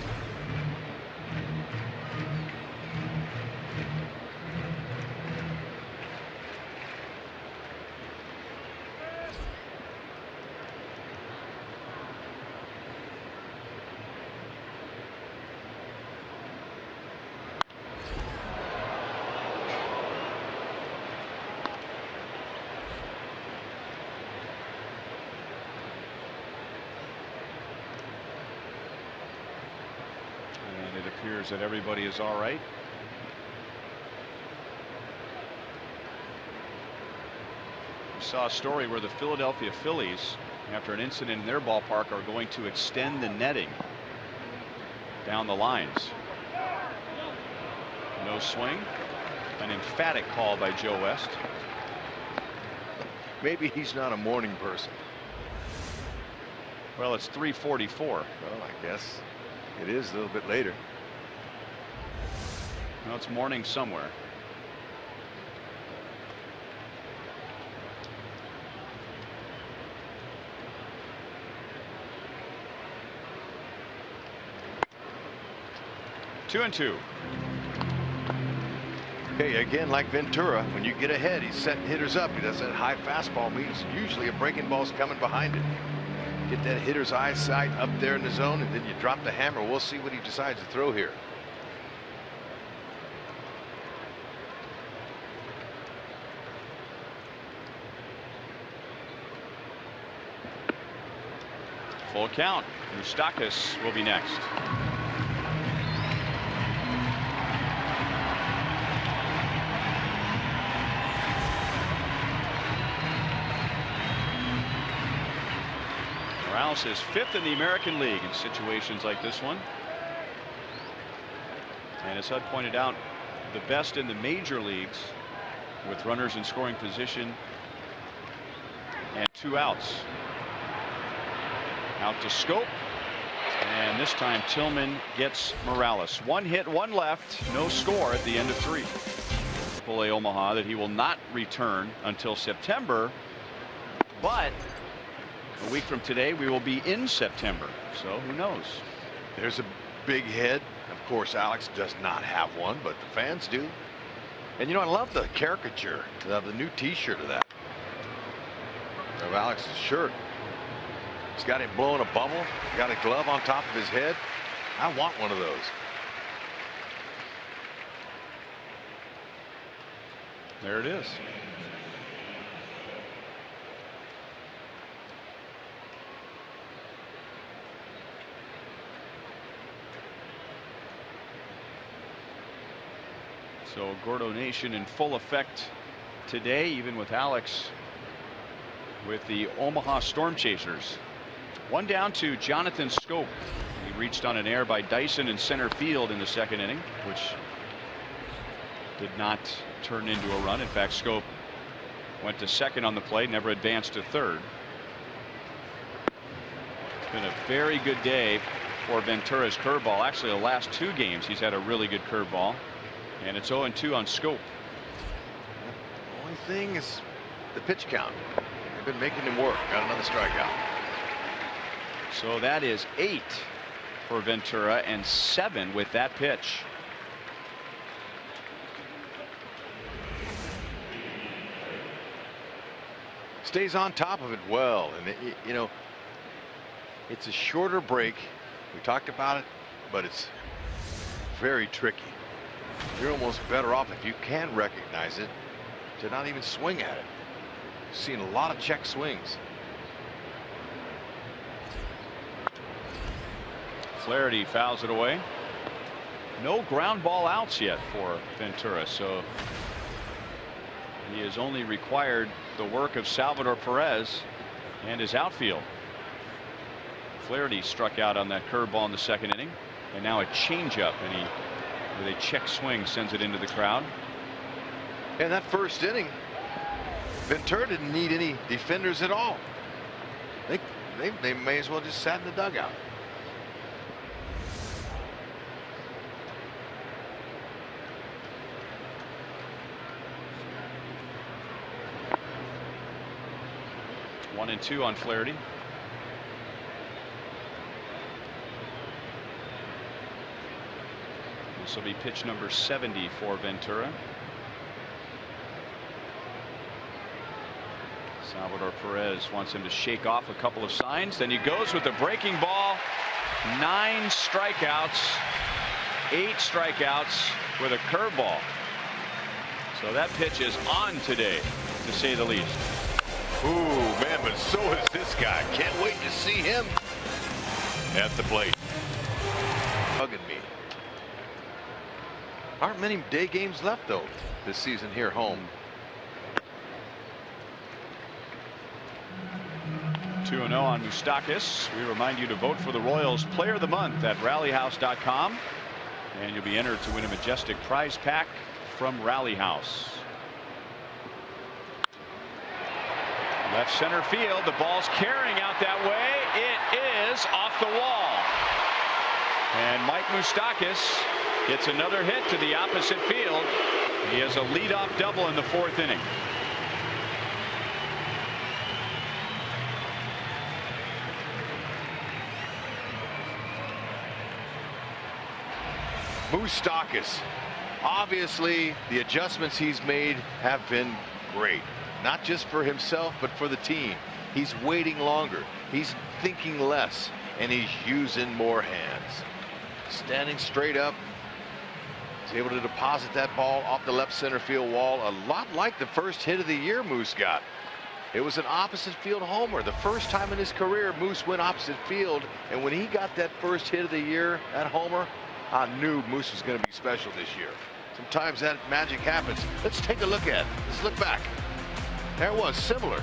It appears that everybody is all right. We saw a story where the Philadelphia Phillies, after an incident in their ballpark, are going to extend the netting down the lines. No swing. An emphatic call by Joe West. Maybe he's not a morning person. Well, it's 3:44. Well, I guess it is a little bit later. Well, it's morning somewhere. Two and two. Okay, again, like Ventura, when you get ahead, he's setting hitters up. He does that high fastball, means usually a breaking ball's coming behind it. Get that hitter's eyesight up there in the zone, and then you drop the hammer. We'll see what he decides to throw here. Full count. Moustakas will be next. Morales is 5th in the American League in situations like this one. And as Hud pointed out, the best in the major leagues with runners in scoring position and 2 outs. Out to Scope, and this time Tillman gets Morales. 1 hit, 1 left, no score at the end of 3. Play Omaha that he will not return until September, but a week from today we will be in September, so who knows. There's a big head. Of course, Alex does not have one, but the fans do. And you know, I love the caricature of the new t-shirt of that, of Alex's shirt. He's got him blowing a bubble, got a glove on top of his head. I want one of those. There it is. So Gordo Nation in full effect today, even with Alex with the Omaha Storm Chasers. 1 down to Jonathan Scope. He reached on an error by Dyson in center field in the 2nd inning, which did not turn into a run. In fact, Scope went to 2nd on the play, never advanced to 3rd. It's been a very good day for Ventura's curveball. Actually, the last 2 games he's had a really good curveball, and it's 0-2 on Scope. The only thing is the pitch count. They've been making him work. Got another strikeout. So that is 8 for Ventura and 7 with that pitch. Stays on top of it well, and you know, it's a shorter break. We talked about it, but it's very tricky. You're almost better off, if you can recognize it, to not even swing at it. Seen a lot of check swings. Flaherty fouls it away. No ground ball outs yet for Ventura, so he has only required the work of Salvador Perez and his outfield. Flaherty struck out on that curveball in the 2nd inning, and now a changeup, and he, with a check swing, sends it into the crowd. And that 1st inning, Ventura didn't need any defenders at all. They may as well just sat in the dugout. 1-2 on Flaherty. This will be pitch number 70 for Ventura. Salvador Perez wants him to shake off a couple of signs. Then he goes with the breaking ball. 9 strikeouts, 8 strikeouts with a curveball. So that pitch is on today, to say the least. Ooh, man, but so is this guy. Can't wait to see him at the plate. Hugging me. Aren't many day games left, though, this season here home. 2-0 on Moustakas. We remind you to vote for the Royals Player of the Month at rallyhouse.com. And you'll be entered to win a majestic prize pack from Rally House. Left center field. The ball's carrying out that way. It is off the wall. And Mike Moustakas gets another hit to the opposite field. He has a leadoff double in the 4th inning. Moustakas, obviously the adjustments he's made have been great, not just for himself but for the team. He's waiting longer, he's thinking less, and he's using more hands. Standing straight up, he's able to deposit that ball off the left center field wall, a lot like the first hit of the year Moose got. It was an opposite field homer. The first time in his career Moose went opposite field, and when he got that first hit of the year, that homer, I knew Moose was going to be special this year. Sometimes that magic happens. Let's take a look at it. Let's look back. There it was, similar.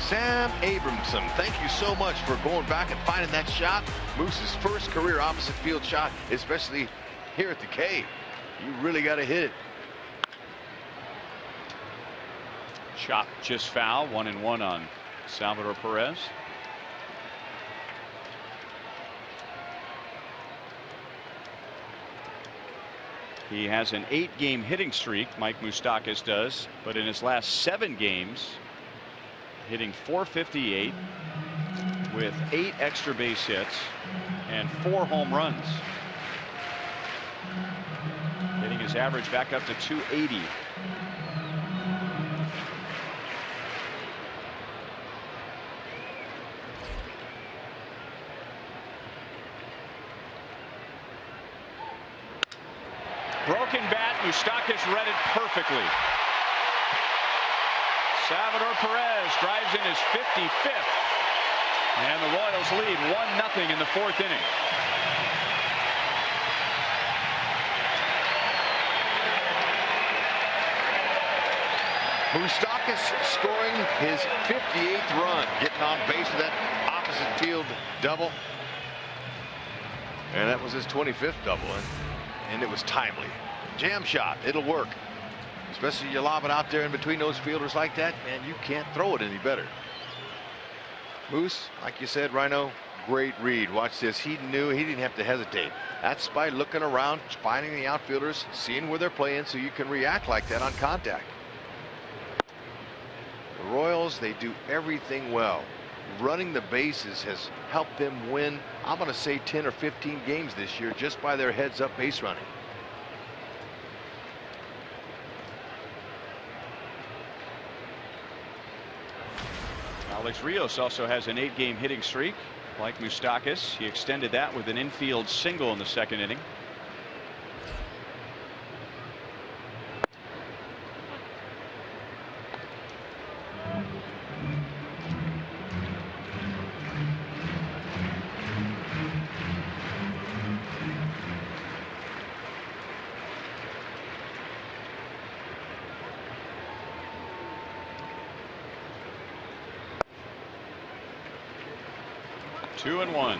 Sam Abramson, thank you so much for going back and finding that shot. Moose's first career opposite field shot, especially here at the K. You really got to hit it. Shot just foul. 1-1 on Salvador Perez. He has an 8-game hitting streak, Mike Moustakas does, but in his last 7 games, hitting .458 with 8 extra base hits and 4 home runs. Getting his average back up to .280. Broken bat, Moustakas read it perfectly. Salvador Perez drives in his 55th. And the Royals lead 1-0 in the 4th inning. Moustakas scoring his 58th run, getting on base with that opposite field double. And that was his 25th double. And it was timely. Jam shot, it'll work. Especially you lob it out there in between those fielders like that, man, you can't throw it any better. Moose, like you said, Rhino, great read. Watch this. He knew he didn't have to hesitate. That's by looking around, finding the outfielders, seeing where they're playing so you can react like that on contact. The Royals, they do everything well. Running the bases has helped them win, I'm going to say 10 or 15 games this year just by their heads up base running. Alex Rios also has an 8-game hitting streak like Moustakas. He extended that with an infield single in the 2nd inning. Two and one.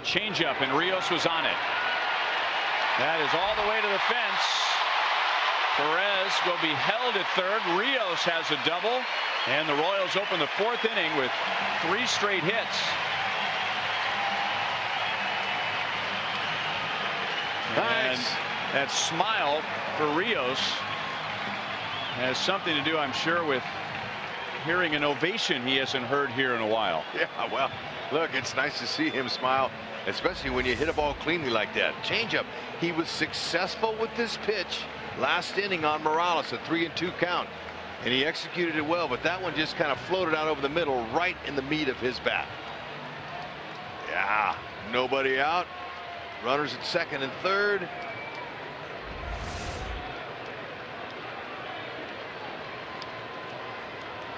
Changeup, and Rios was on it. That is all the way to the fence. Perez will be held at third. Rios has a double, and the Royals open the fourth inning with 3 straight hits. Nice. And that smile for Rios has something to do, I'm sure, with hearing an ovation he hasn't heard here in a while. Yeah, well, look, it's nice to see him smile, especially when you hit a ball cleanly like that. Changeup. He was successful with this pitch last inning on Morales, a 3-2 count, and he executed it well, but that one just kind of floated out over the middle, right in the meat of his bat. Yeah, nobody out. Runners at second and third.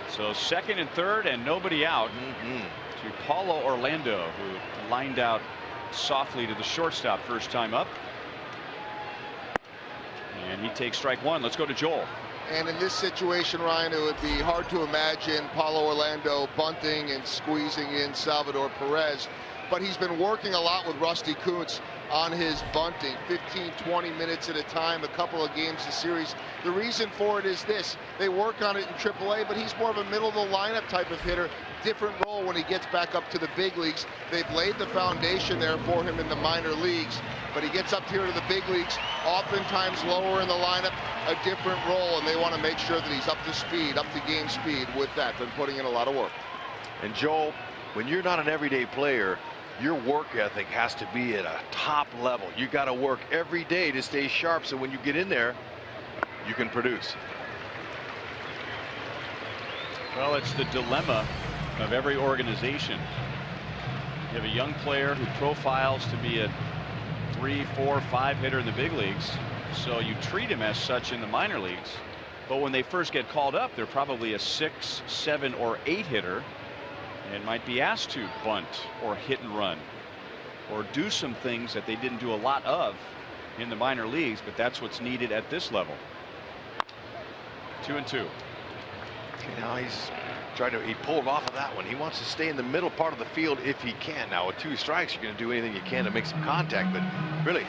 So second and third and nobody out to Paulo Orlando, who lined out softly to the shortstop first time up. And he takes strike one. Let's go to Joel. And in this situation, Ryan, it would be hard to imagine Paulo Orlando bunting and squeezing in Salvador Perez. But he's been working a lot with Rusty Kuntz on his bunting, 15-20 minutes at a time, a couple of games a series. The reason for it is this: they work on it in AAA, but he's more of a middle of the lineup type of hitter, different role when he gets back up to the big leagues. They've laid the foundation there for him in the minor leagues, but he gets up here to the big leagues, oftentimes lower in the lineup, a different role, and they want to make sure that he's up to speed, up to game speed with that. They're putting in a lot of work. And Joel, when you're not an everyday player, your work ethic has to be at a top level. You got to work every day to stay sharp, so when you get in there, you can produce. Well, it's the dilemma of every organization. You have a young player who profiles to be a 3, 4, 5 hitter in the big leagues, so you treat him as such in the minor leagues. But when they first get called up, they're probably a 6, 7, or 8 hitter, and might be asked to bunt or hit and run or do some things that they didn't do a lot of in the minor leagues, but that's what's needed at this level. 2-2. Now he's trying to, he pulled off of that one. He wants to stay in the middle part of the field if he can. Now with 2 strikes, you're going to do anything you can to make some contact, but really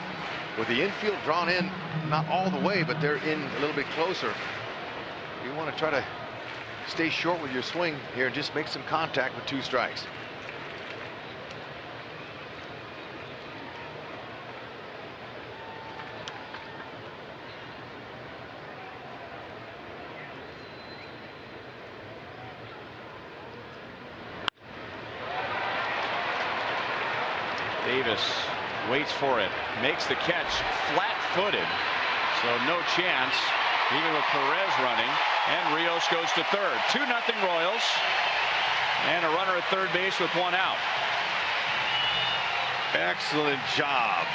with the infield drawn in, not all the way, but they're in a little bit closer, you want to try to stay short with your swing here and just make some contact with 2 strikes. Davis waits for it, makes the catch, flat-footed, so no chance, even with Perez running. And Rios goes to third. 2-0 Royals, and a runner at third base with 1 out. Excellent job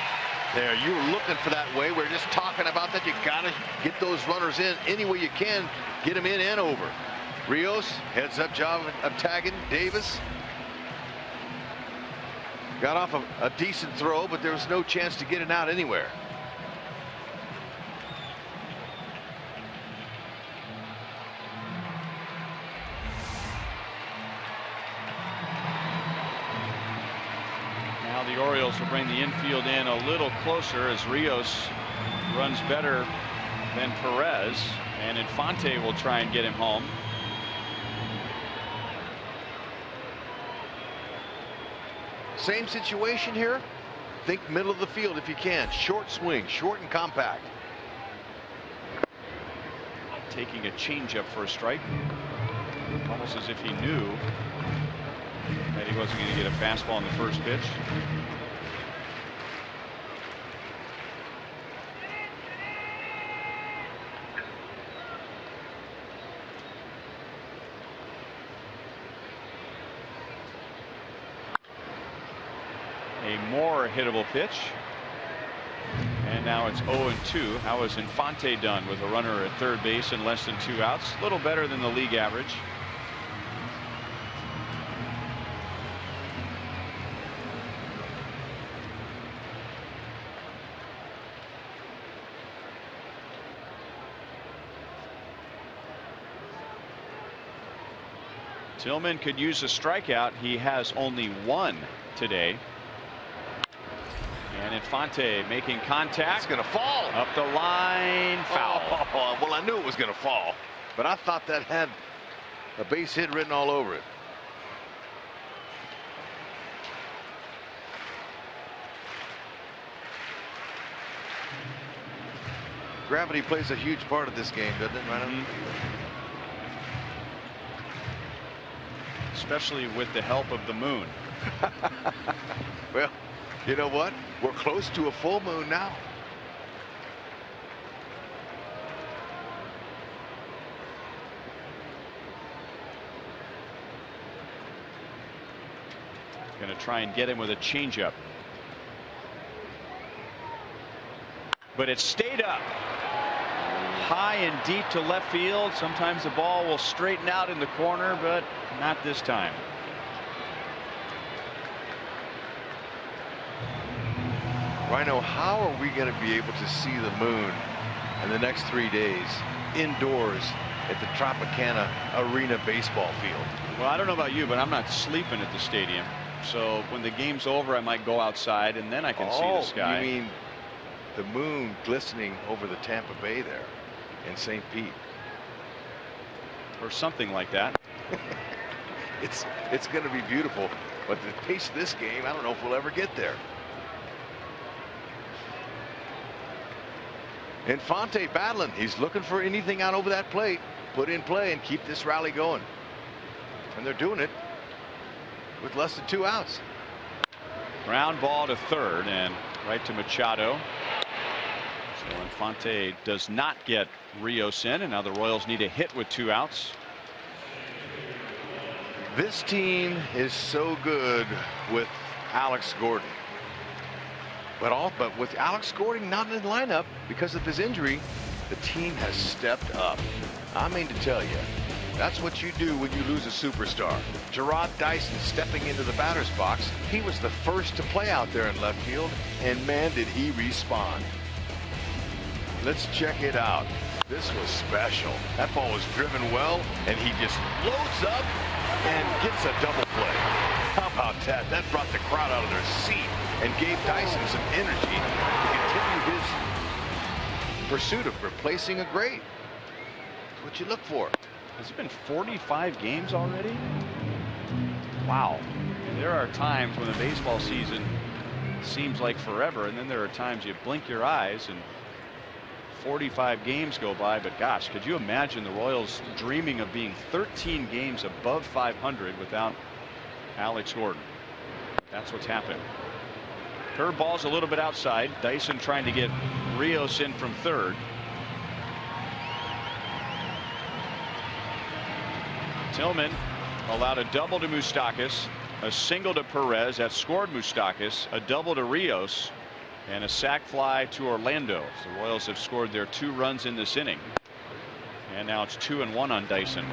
there. You were looking for that way. We're just talking about that. You got to get those runners in any way you can. Get them in and over. Rios, heads up job of tagging Davis. Got off a decent throw, but there was no chance to get it out anywhere. Now the Orioles will bring the infield in a little closer as Rios runs better than Perez, and Infante will try and get him home. Same situation here. Think middle of the field if you can. Short swing, short and compact. Taking a changeup for a strike, almost as if he knew that he wasn't going to get a fastball in the first pitch. A more hittable pitch. And now it's 0-2. How has Infante done with a runner at third base and less than 2 outs? A little better than the league average. Tillman could use a strikeout. He has only 1 today. And And Infante making contact. It's going to fall. Up the line. Foul. Oh, well, I knew it was going to fall, but I thought that had a base hit written all over it. Gravity plays a huge part of this game, doesn't it, Ryan? Especially with the help of the moon. Well, you know what? We're close to a full moon now. Going to try and get him with a changeup. But it stayed up. High and deep to left field. Sometimes the ball will straighten out in the corner, but not this time. Rhino, how are we going to be able to see the moon in the next 3 days indoors at the Tropicana Arena baseball field? Well, I don't know about you, but I'm not sleeping at the stadium. So when the game's over, I might go outside and then I can see the sky. You mean the moon glistening over the Tampa Bay there in St. Pete? Or something like that. It's going to be beautiful, but the pace of this game, I don't know if we'll ever get there. Infante battling. He's looking for anything out over that plate, put in play and keep this rally going. And they're doing it with less than 2 outs. Ground ball to third and right to Machado. So Infante does not get Rios in, and now the Royals need a hit with 2 outs. This team is so good with Alex Gordon. But with Alex Gordon not in the lineup because of his injury, the team has stepped up. I mean to tell you, that's what you do when you lose a superstar. Jarrod Dyson stepping into the batter's box. He was the first to play out there in left field, and man, did he respond. Let's check it out. This was special. That ball was driven well, and he just loads up and gets a double play. How about that? That brought the crowd out of their seat and gave Dyson some energy to continue his pursuit of replacing a great. That's what you look for. Has it been 45 games already? Wow. There are times when the baseball season seems like forever, and then there are times you blink your eyes and 45 games go by. But gosh, could you imagine the Royals dreaming of being 13 games above 500 without Alex Gordon? That's what's happened. Curveball's a little bit outside. Dyson trying to get Rios in from third. Tillman allowed a double to Moustakas, a single to Perez that scored Moustakas, a double to Rios, and a sac fly to Orlando. The Royals have scored their 2 runs in this inning, and now it's 2-1 on Dyson.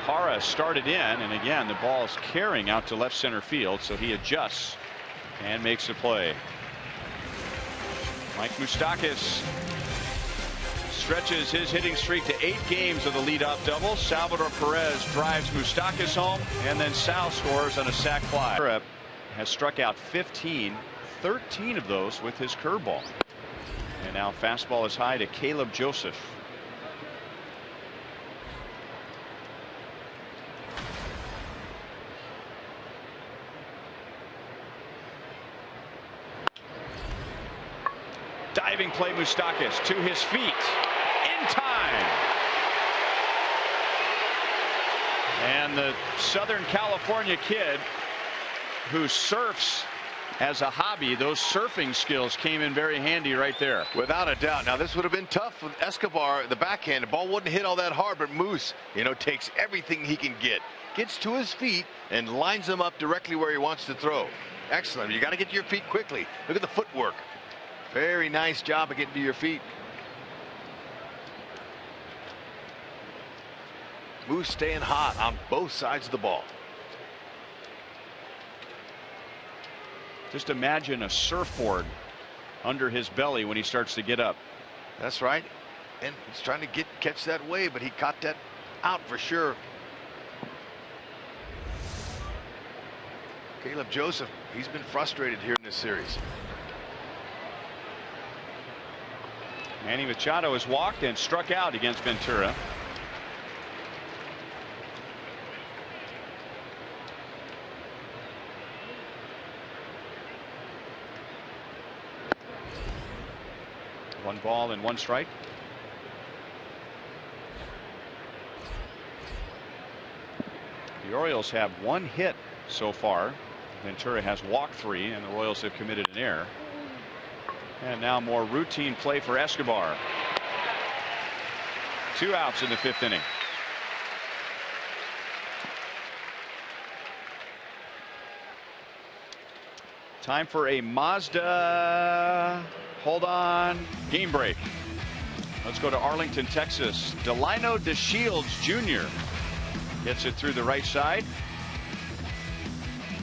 Hara started in, and again the ball is carrying out to left center field, so he adjusts and makes a play. Mike Moustakas stretches his hitting streak to 8 games of the leadoff double. Salvador Perez drives Moustakas home, and then Sal scores on a sac fly. Europe has struck out 15, 13 of those with his curveball. And now fastball is high to Caleb Joseph. Diving play, Moustakas to his feet in time. And the Southern California kid who surfs as a hobby, those surfing skills came in very handy right there. Without a doubt. Now this would have been tough with Escobar, the backhand. The ball wouldn't hit all that hard, but Moose, takes everything he can get. Gets to his feet and lines them up directly where he wants to throw. Excellent. You got to get to your feet quickly. Look at the footwork. Very nice job of getting to your feet. Moose staying hot on both sides of the ball. Just imagine a surfboard under his belly when he starts to get up. That's right. And he's trying to catch that wave, but he caught that out for sure. Caleb Joseph, he's been frustrated here in this series. Manny Machado has walked and struck out against Ventura. One ball and one strike. The Orioles have one hit so far. Ventura has walked 3, and the Royals have committed an error. And now more routine play for Escobar. 2 outs in the 5th inning. Time for a Mazda. Hold on. Game break. Let's go to Arlington, Texas. Delino DeShields Jr. hits it through the right side.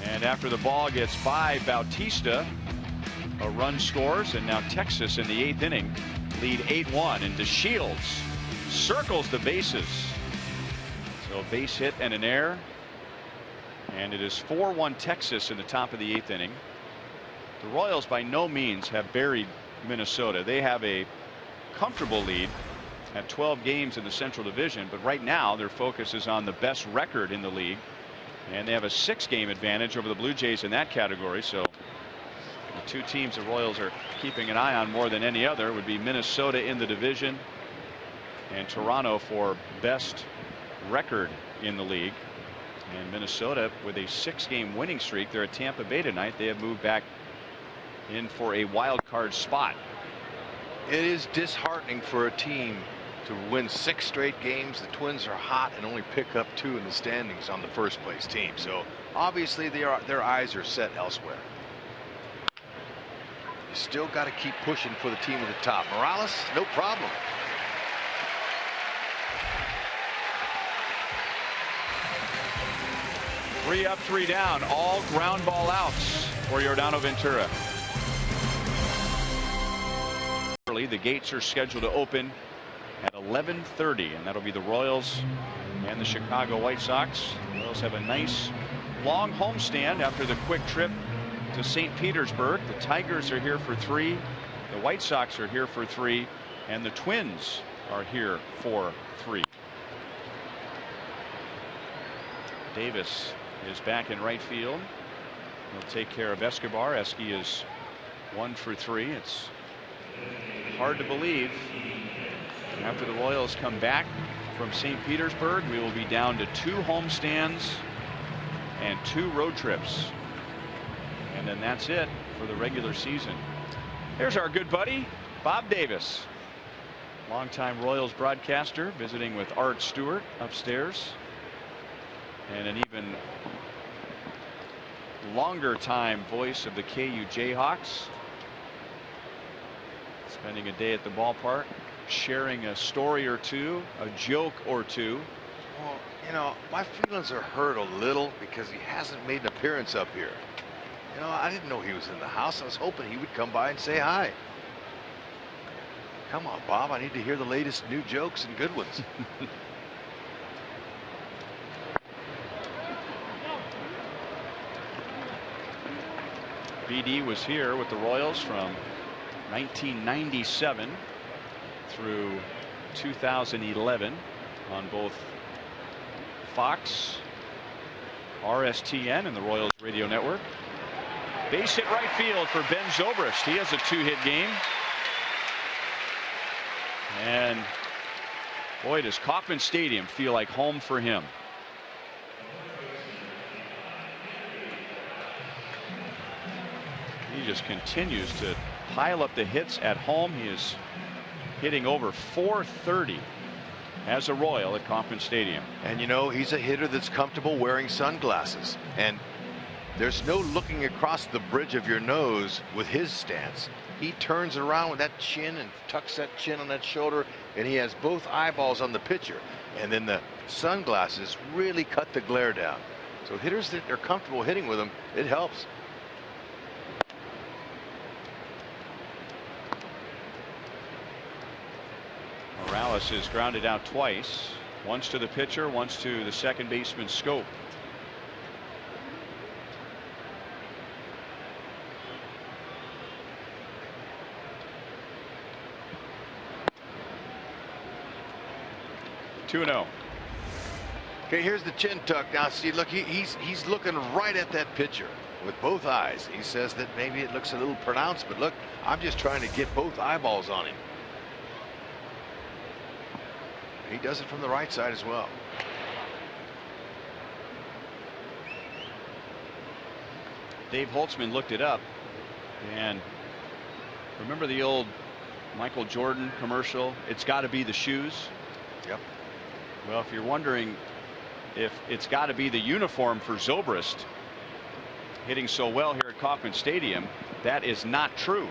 And after the ball gets by Bautista, a run scores, and now Texas in the 8th inning lead 8-1, and DeShields circles the bases. So a base hit and an error, and it is 4-1 Texas in the top of the 8th inning. The Royals by no means have buried Minnesota. They have a comfortable lead at 12 games in the Central Division, but right now their focus is on the best record in the league, and they have a 6-game advantage over the Blue Jays in that category. So the 2 teams the Royals are keeping an eye on more than any other would be Minnesota in the division and Toronto for best record in the league. And Minnesota with a 6-game winning streak. They're at Tampa Bay tonight. They have moved back in for a wild card spot. It is disheartening for a team to win 6 straight games. The Twins are hot and only pick up 2 in the standings on the first place team. So obviously their eyes are set elsewhere. You still got to keep pushing for the team at the top. Morales, no problem. Three up, 3 down, all ground ball outs for Yordano Ventura. The gates are scheduled to open at 11:30, and that'll be the Royals and the Chicago White Sox. The Royals have a nice long homestand after the quick trip to St. Petersburg. The Tigers are here for 3, the White Sox are here for 3, and the Twins are here for 3. Davis is back in right field. He'll take care of Escobar. Esky is 1 for 3. It's hard to believe after the Royals come back from St. Petersburg, we will be down to 2 homestands and 2 road trips, and then that's it for the regular season. Here's our good buddy Bob Davis, longtime Royals broadcaster, visiting with Art Stewart upstairs, and an even longer time voice of the KU Jayhawks, spending a day at the ballpark, sharing a story or 2, a joke or 2. Well, you know, my feelings are hurt a little because he hasn't made an appearance up here. You know, I didn't know he was in the house. I was hoping he would come by and say hi. Come on, Bob, I need to hear the latest new jokes and good ones. BD was here with the Royals from 1997 through 2011 on both Fox, RSTN, and the Royals radio network. Base hit right field for Ben Zobrist. He has a 2-hit game. And boy, does Kauffman Stadium feel like home for him. He just continues to pile up the hits at home. He is hitting over .430 as a Royal at Kauffman Stadium. And you know, he's a hitter that's comfortable wearing sunglasses, and there's no looking across the bridge of your nose with his stance. He turns around with that chin and tucks that chin on that shoulder, and he has both eyeballs on the pitcher, and then the sunglasses really cut the glare down. So hitters that are comfortable hitting with him, it helps. Morales is grounded out twice. Once to the pitcher, once to the second baseman Scope. Two-0. Okay, here's the chin tuck. Now, see, look, he's looking right at that pitcher with both eyes. He says that maybe it looks a little pronounced, but look, I'm just trying to get both eyeballs on him. He does it from the right side as well. Dave Holtzman looked it up, and remember the old Michael Jordan commercial, "It's got to be the shoes"? Yep. Well, if you're wondering if it's got to be the uniform for Zobrist hitting so well here at Kauffman Stadium, that is not true,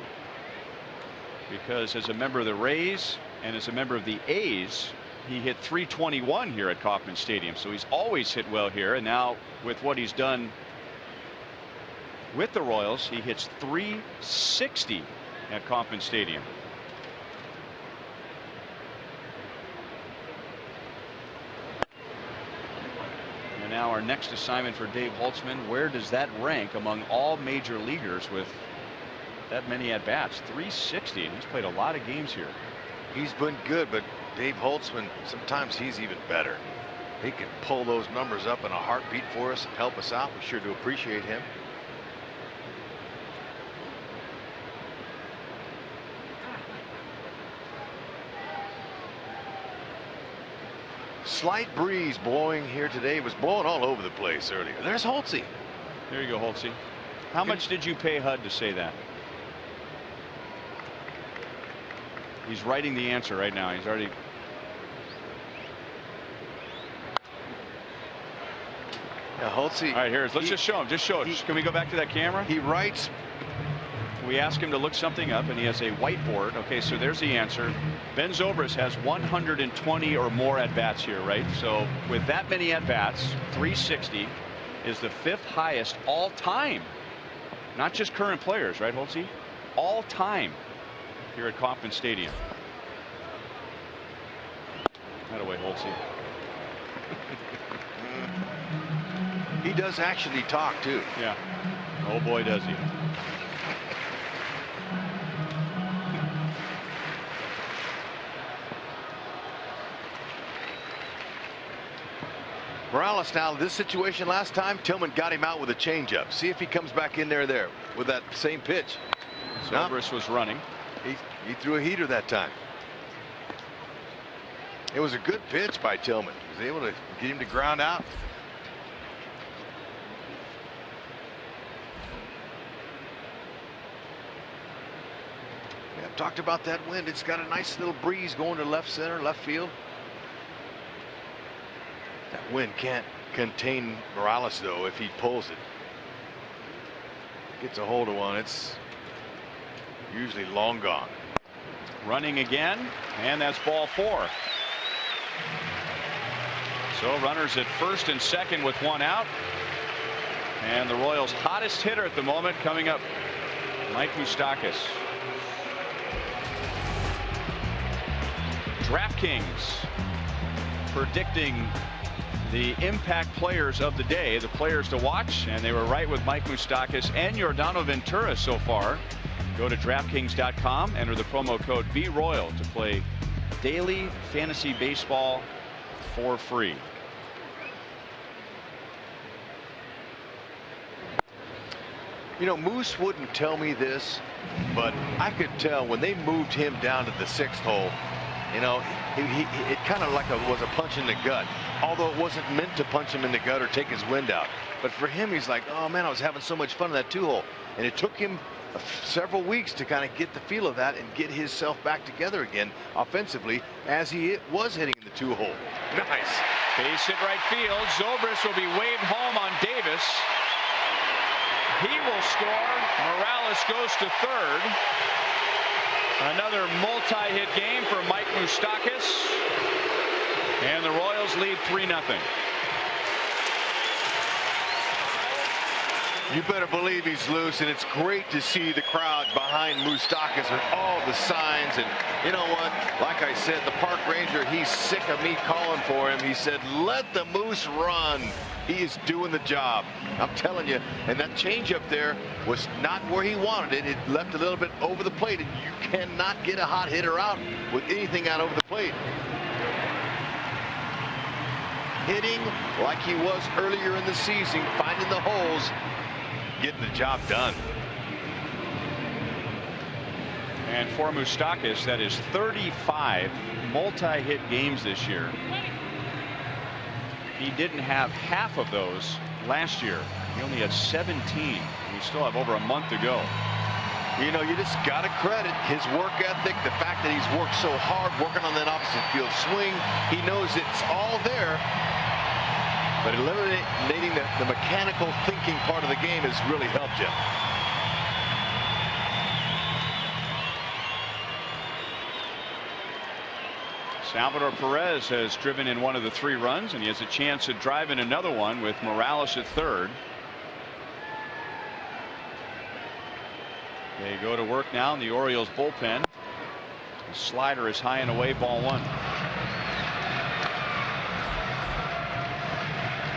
because as a member of the Rays and as a member of the A's, he hit .321 here at Kauffman Stadium, so he's always hit well here. And now with what he's done with the Royals, he hits .360 at Kauffman Stadium. And now our next assignment for Dave Holtzman, where does that rank among all major leaguers with that many at bats? .360, and he's played a lot of games here. He's been good, but Dave Holtzman, sometimes he's even better. He can pull those numbers up in a heartbeat for us and help us out. We sure do appreciate him. Slight breeze blowing here today. It was blowing all over the place earlier. There's Holtzy. There you go, Holtzy. How much did you pay HUD to say that? He's writing the answer right now. He's already. Yeah, Holtzy. All right, here. Let's just show him. Just show it. Can we go back to that camera? He writes. We ask him to look something up, and he has a whiteboard. Okay, so there's the answer. Ben Zobrist has 120 or more at bats here, right? So with that many at bats, .360 is the 5th highest all time. Not just current players, right, Holtzy? All time here at Kauffman Stadium. That away, Holtzy. He does actually talk too. Yeah. Oh boy, does he. Morales now, this situation last time, Tillman got him out with a changeup. See if he comes back in there with that same pitch. Zobrist was running. He threw a heater that time. It was a good pitch by Tillman. He was able to get him to ground out. Yeah, I've talked about that wind. It's got a nice little breeze going to left center, left field. That wind can't contain Morales, though, if he pulls it. Gets a hold of one, it's usually long gone. Running again, and that's ball 4. So runners at first and second with one out. And the Royals' hottest hitter at the moment coming up, Mike Moustakas. DraftKings predicting the impact players of the day, the players to watch, and they were right with Mike Moustakas and Yordano Ventura so far. Go to DraftKings.com, enter the promo code VRoyal to play daily fantasy baseball for free. You know, Moose wouldn't tell me this, but I could tell when they moved him down to the 6th hole, you know, it kind of like was a punch in the gut, although it wasn't meant to punch him in the gut or take his wind out. But for him, he's like, oh man, I was having so much fun in that 2-hole, and it took him several weeks to kind of get the feel of that and get himself back together again offensively as he was hitting in the 2-hole. Nice. Base hit right field. Zobrist will be waved home on Davis. He will score. Morales goes to third. Another multi-hit game for Mike Moustakas. And the Royals lead 3-0. You better believe he's loose, and it's great to see the crowd behind Moustakas with all the signs. And you know what? Like I said, the park ranger, he's sick of me calling for him. He said, let the moose run. He is doing the job. I'm telling you. And that changeup there was not where he wanted it. It left a little bit over the plate, and you cannot get a hot hitter out with anything out over the plate. Hitting like he was earlier in the season, finding the holes, getting the job done. And for Moustakas, that is 35 multi-hit games this year. He didn't have half of those last year. He only had 17. We still have over a month to go. You know, you just got to credit his work ethic, the fact that he's worked so hard working on that opposite field swing. He knows it's all there. But eliminating the mechanical thinking part of the game has really helped you. Salvador Perez has driven in one of the 3 runs, and he has a chance to drive in another one with Morales at third. They go to work now in the Orioles bullpen. The slider is high and away, ball 1.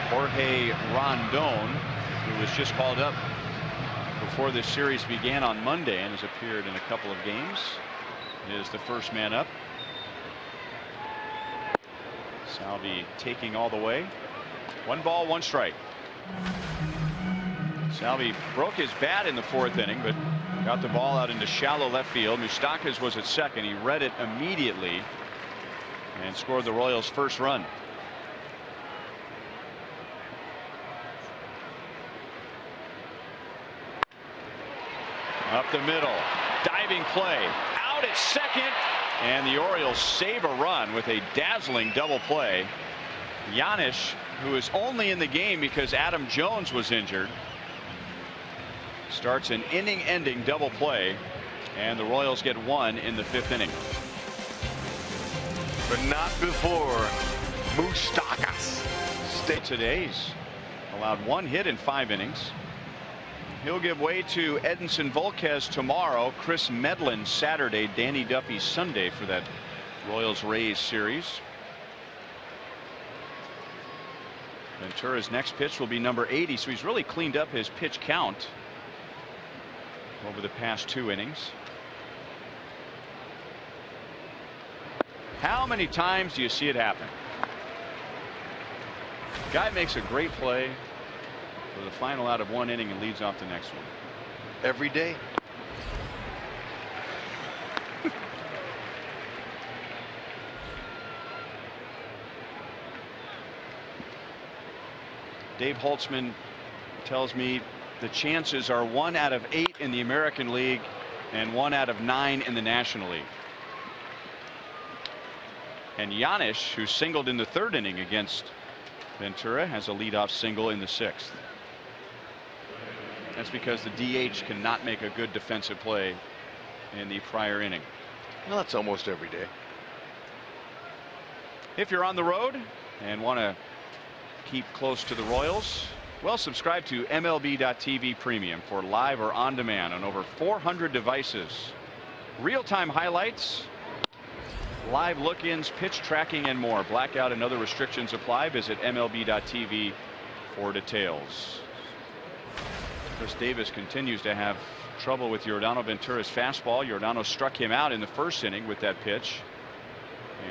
Jorge Rondon, who was just called up before this series began on Monday and has appeared in a couple of games, is the first man up. Salvi taking all the way. 1 ball, 1 strike. Salvi broke his bat in the 4th inning, but got the ball out into shallow left field. Moustakas was at second. He read it immediately and scored the Royals' first run. Up the middle, diving play, out at second, and the Orioles save a run with a dazzling double play. Giannis, who is only in the game because Adam Jones was injured, starts an inning-ending double play, and the Royals get 1 in the 5th inning. But not before Moustakas. Today he's allowed 1 hit in 5 innings. He'll give way to Edinson Volquez tomorrow, Chris Medlin Saturday, Danny Duffy Sunday for that Royals-Rays series. Ventura's next pitch will be number 80, so he's really cleaned up his pitch count over the past 2 innings. How many times do you see it happen? Guy makes a great play for the final out of 1 inning and leads off the next one. Every day. Dave Holtzman tells me the chances are 1 out of 8 in the American League and 1 out of 9 in the National League. And Giannis, who singled in the 3rd inning against Ventura, has a leadoff single in the 6th. That's because the DH cannot make a good defensive play in the prior inning. Well, that's almost every day. If you're on the road and want to keep close to the Royals, well, subscribe to MLB.TV Premium for live or on demand on over 400 devices. Real-time highlights, live look-ins, pitch tracking, and more. Blackout and other restrictions apply. Visit MLB.TV for details. Chris Davis continues to have trouble with Yordano Ventura's fastball. Yordano struck him out in the 1st inning with that pitch,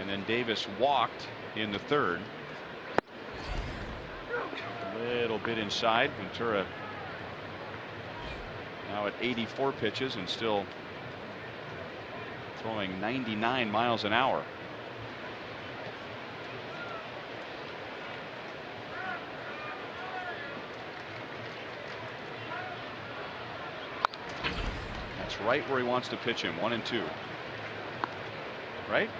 and then Davis walked in the 3rd. A little bit inside. Ventura now at 84 pitches and still throwing 99 miles an hour. That's right where he wants to pitch him. 1-2. Right?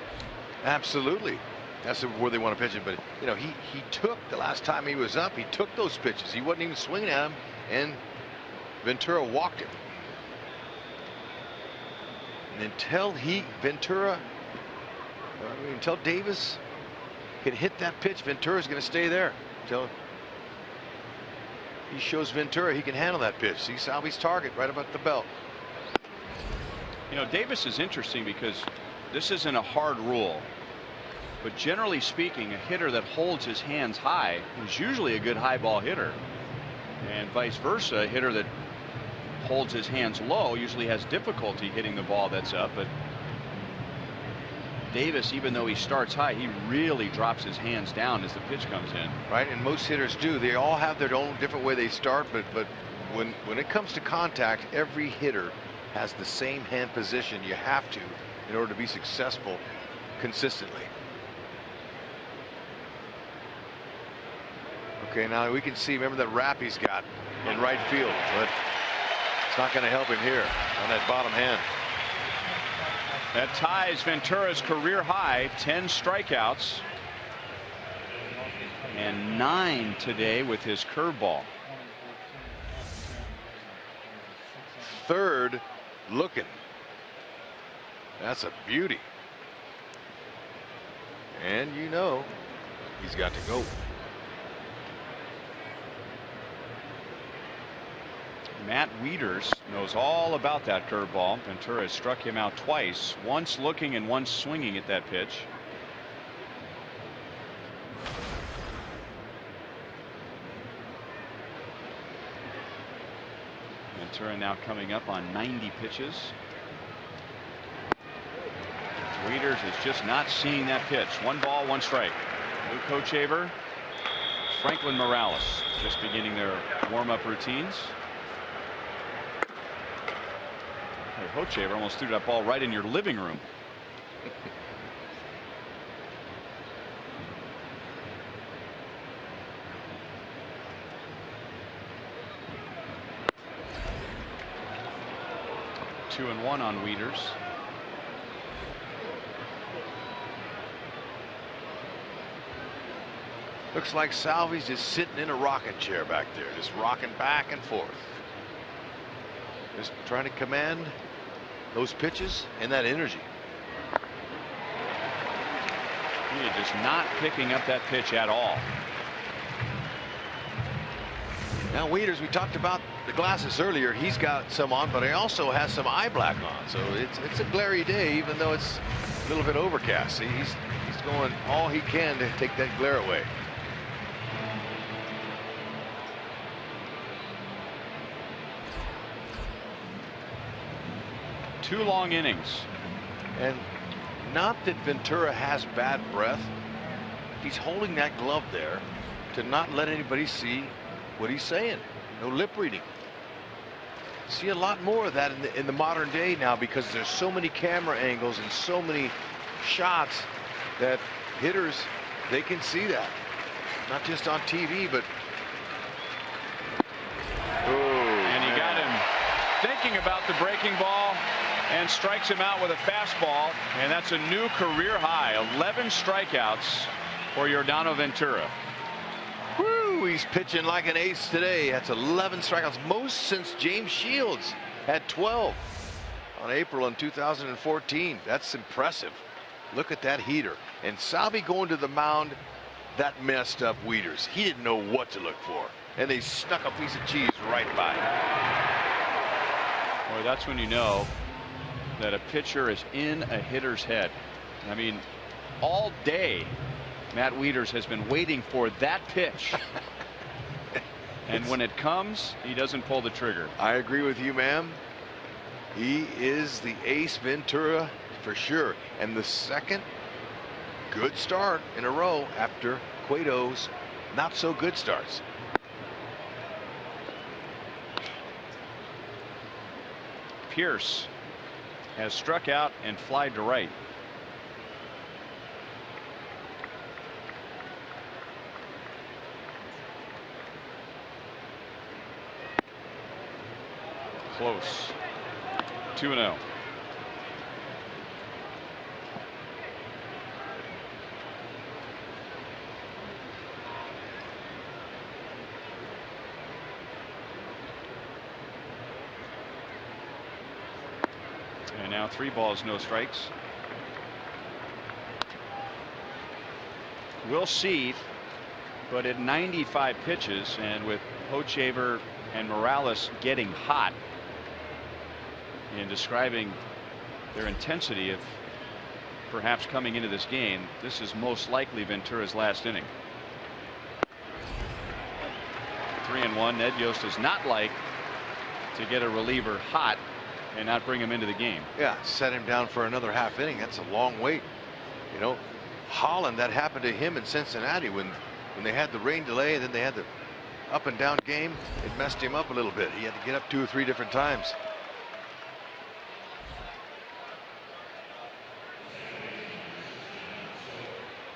Absolutely. That's where they want to pitch it. But you know, he took the last time he was up, he took those pitches. He wasn't even swinging at him, and Ventura walked him. And until Davis can hit that pitch, Ventura's going to stay there until he shows Ventura he can handle that pitch. See Salvi's target right about the belt. You know, Davis is interesting because this isn't a hard rule, but generally speaking, a hitter that holds his hands high is usually a good high ball hitter, and vice versa, a hitter that holds his hands low usually has difficulty hitting the ball that's up. But Davis, even though he starts high, he really drops his hands down as the pitch comes in. Right, and most hitters do. They all have their own different way they start, but when it comes to contact, every hitter has the same hand position. You have to in order to be successful consistently. Okay, now we can see, remember that wrap he's got in right field, but it's not going to help him here on that bottom hand. That ties Ventura's career high, 10 strikeouts and 9 today with his curveball. Third looking. That's a beauty. And you know he's got to go. Matt Wieters knows all about that curveball. Ventura has struck him out twice, once looking and once swinging at that pitch. Ventura now coming up on 90 pitches. Wieters is just not seeing that pitch. 1 ball, 1 strike. New coach Haber, Franklin Morales, just beginning their warm-up routines. Hey, Hochevar almost threw that ball right in your living room. Two and one on Wieters. Looks like Salvi's just sitting in a rocking chair back there, just rocking back and forth. Just trying to command those pitches and that energy. He is just not picking up that pitch at all. Now Wieters, we talked about the glasses earlier. He's got some on, but he also has some eye black on. So it's a glary day, even though it's a little bit overcast. See, he's going all he can to take that glare away. Two long innings. And not that Ventura has bad breath. He's holding that glove there to not let anybody see what he's saying. No lip reading. See a lot more of that in the modern day now, because there's so many camera angles and so many shots that hitters, they can see that. Not just on TV, but and he got him thinking about the breaking ball and strikes him out with a fastball, and that's a new career high. 11 strikeouts for Yordano Ventura. Woo, he's pitching like an ace today. That's 11 strikeouts, most since James Shields had 12 on April in 2014. That's impressive. Look at that heater. And Salvi going to the mound, that messed up Wieters. He didn't know what to look for, and they snuck a piece of cheese right by him. Boy, that's when you know that a pitcher is in a hitter's head. I mean, all day Matt Wieters has been waiting for that pitch. And when it comes, he doesn't pull the trigger. I agree with you, ma'am. He is the ace Ventura for sure. And the second good start in a row after Cueto's not so good starts. Pierce has struck out and flied to right. Close. 2-0. And now 3 balls, no strikes. We'll see But at 95 pitches, and with Hochevar and Morales getting hot in describing their intensity of perhaps coming into this game, this is most likely Ventura's last inning. 3-1. Ned Yost does not like to get a reliever hot and not bring him into the game. Yeah, set him down for another half inning. That's a long wait. You know, Holland, that happened to him in Cincinnati when they had the rain delay and then they had the up and down game. It messed him up a little bit. He had to get up 2 or 3 different times.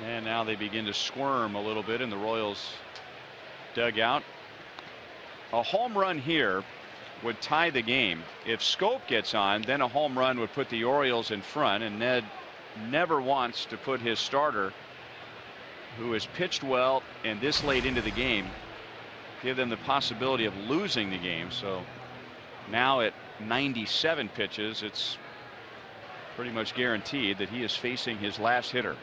And now they begin to squirm a little bit in the Royals dugout. A home run here would tie the game. If Scope gets on, then a home run would put the Orioles in front, and Ned never wants to put his starter, who has pitched well and this late into the game, give them the possibility of losing the game. So now at 97 pitches, it's pretty much guaranteed that he is facing his last hitter.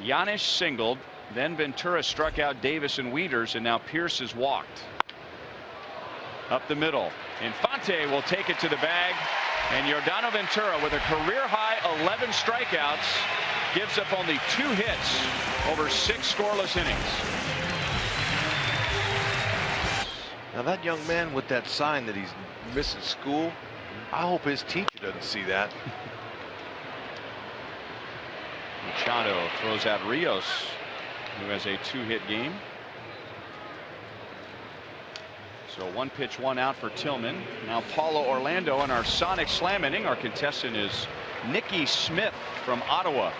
Giannis singled, then Ventura struck out Davis and Wieters, and now Pierce has walked. Up the middle, Infante will take it to the bag, and Yordano Ventura, with a career-high 11 strikeouts, gives up only 2 hits over 6 scoreless innings. Now that young man with that sign that he's missing school, I hope his teacher doesn't see that. Machado throws out Rios, who has a 2-hit game. So 1 pitch, 1 out for Tillman. Now Paulo Orlando in our Sonic Slam inning. Our contestant is Nicky Smith from Ottawa.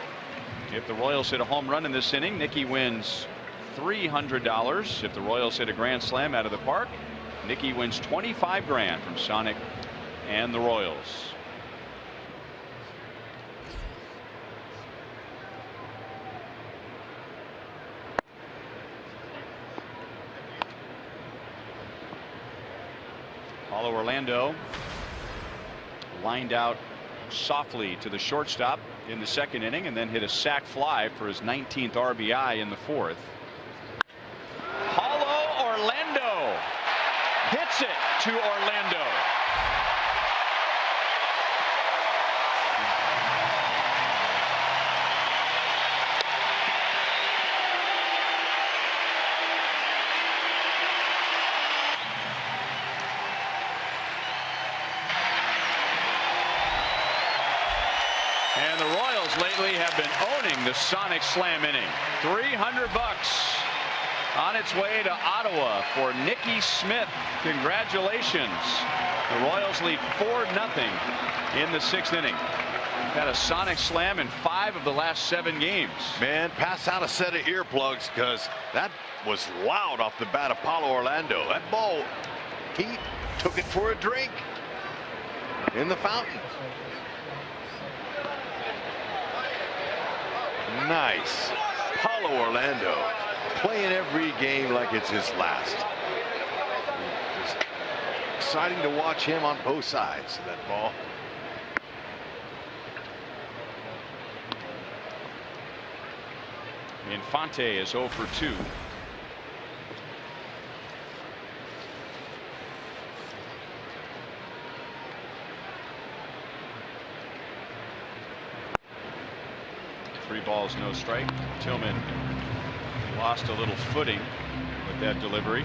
If the Royals hit a home run in this inning, Nicky wins $300. If the Royals hit a grand slam out of the park, Nicky wins $25,000 from Sonic and the Royals. Paulo Orlando lined out softly to the shortstop in the 2nd inning, and then hit a sac fly for his 19th RBI in the 4th. Paulo Orlando hits it to Orlando. And the Royals lately have been owning the Sonic Slam inning. $300 on its way to Ottawa for Nicky Smith. Congratulations. The Royals lead 4-0 in the 6th inning. Had a Sonic Slam in 5 of the last 7 games. Man, pass out a set of earplugs, because that was loud off the bat of Paulo Orlando. That ball, he took it for a drink in the fountain. Nice. Paulo Orlando playing every game like it's his last. Just exciting to watch him on both sides of that ball. Infante is 0 for 2. Three balls, no strike. Tillman lost a little footing with that delivery.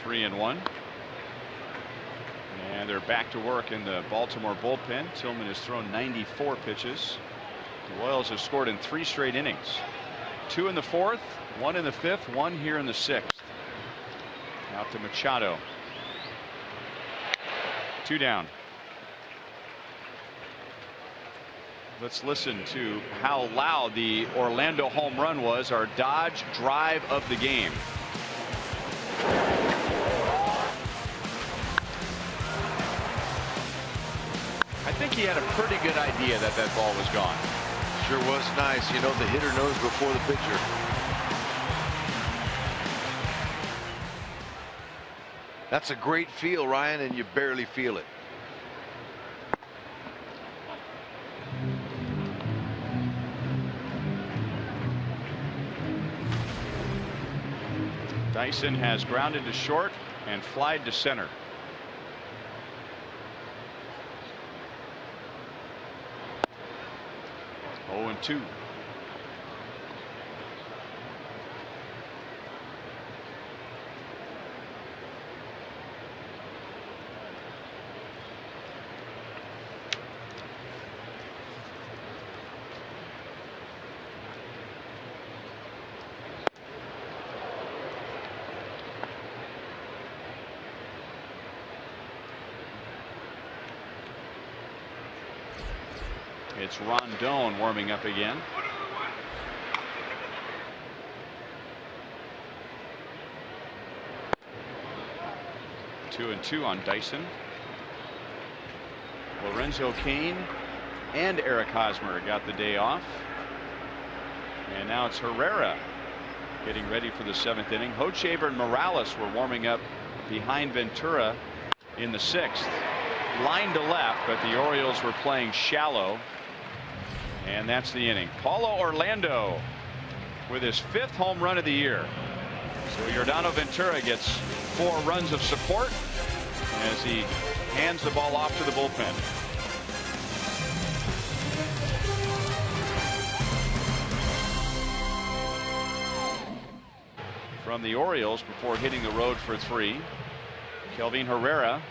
Three and one. And they're back to work in the Baltimore bullpen. Tillman has thrown 94 pitches. The Royals have scored in 3 straight innings. 2 in the 4th, 1 in the 5th, 1 here in the 6th. Out to Machado. 2 down. Let's listen to how loud the Orlando home run was, our Dodge drive of the game. I think he had a pretty good idea that that ball was gone. Sure was nice. You know, the hitter knows before the pitcher. That's a great feel, Ryan, and you barely feel it. Dyson has grounded to short and flied to center. Oh, and 2. It's Rondon warming up again. Two and 2 on Dyson. Lorenzo Cain and Eric Hosmer got the day off. And now it's Herrera getting ready for the 7th inning. Hochevar and Morales were warming up behind Ventura in the 6th. Line to left, but the Orioles were playing shallow. And that's the inning. Paulo Orlando with his 5th home run of the year. So Yordano Ventura gets 4 runs of support as he hands the ball off to the bullpen. From the Orioles before hitting the road for 3, Kelvin Herrera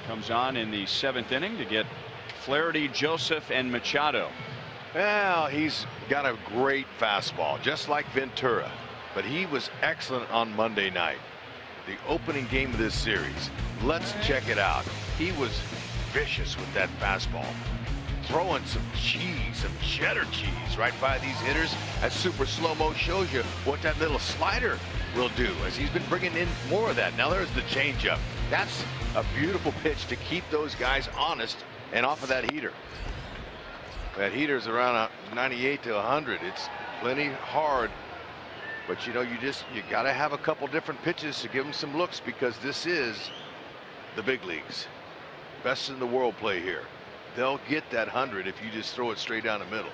comes on in the 7th inning to get Flaherty, Joseph, and Machado. Well, he's got a great fastball, just like Ventura, but he was excellent on Monday night, the opening game of this series. Let's check it out. He was vicious with that fastball, throwing some cheese, some cheddar cheese right by these hitters. That super slow-mo shows you what that little slider will do, as he's been bringing in more of that. Now there's the changeup. That's a beautiful pitch to keep those guys honest and off of that heater. That heater's around 98 to 100. It's plenty hard, but you know, you got to have a couple different pitches to give them some looks, because this is the big leagues. Best in the world play here. They'll get that 100 if you just throw it straight down the middle.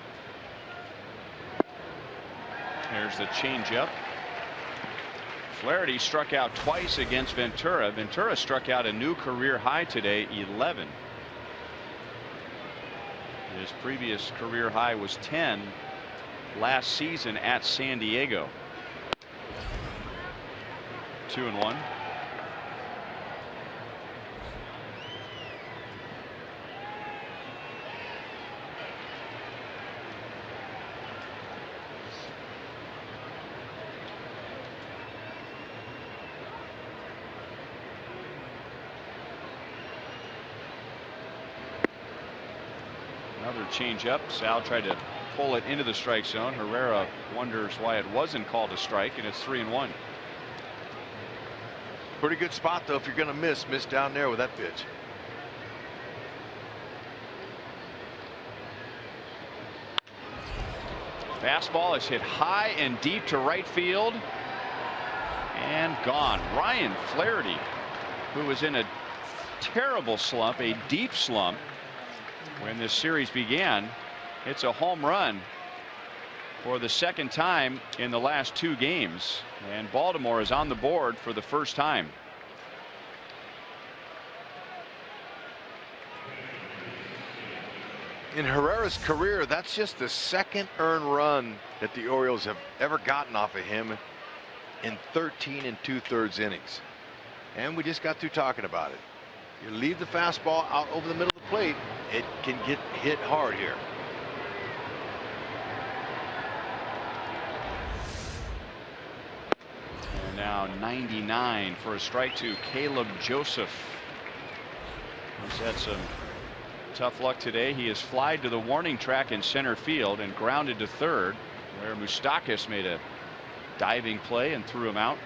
There's the changeup. Flaherty struck out twice against Ventura. Ventura struck out a new career high today, 11. His previous career high was 10 last season at San Diego. 2-1. Another changeup. Sal tried to pull it into the strike zone. Herrera wonders why it wasn't called a strike, and it's 3-1. Pretty good spot, though. If you're going to miss down there with that pitch. Fastball is hit high and deep to right field and gone. Ryan Flaherty, who was in a terrible slump, a deep slump when this series began, it's a home run for the 2nd time in the last 2 games, and Baltimore is on the board for the first time. In Herrera's career, that's just the 2nd earned run that the Orioles have ever gotten off of him in 13 2/3 innings. And we just got through talking about it. You leave the fastball out over the middle of the plate, it can get hit hard here. And now 99 for a strike to Caleb Joseph. He's had some tough luck today. He has flied to the warning track in center field and grounded to third, where Moustakas made a diving play and threw him out.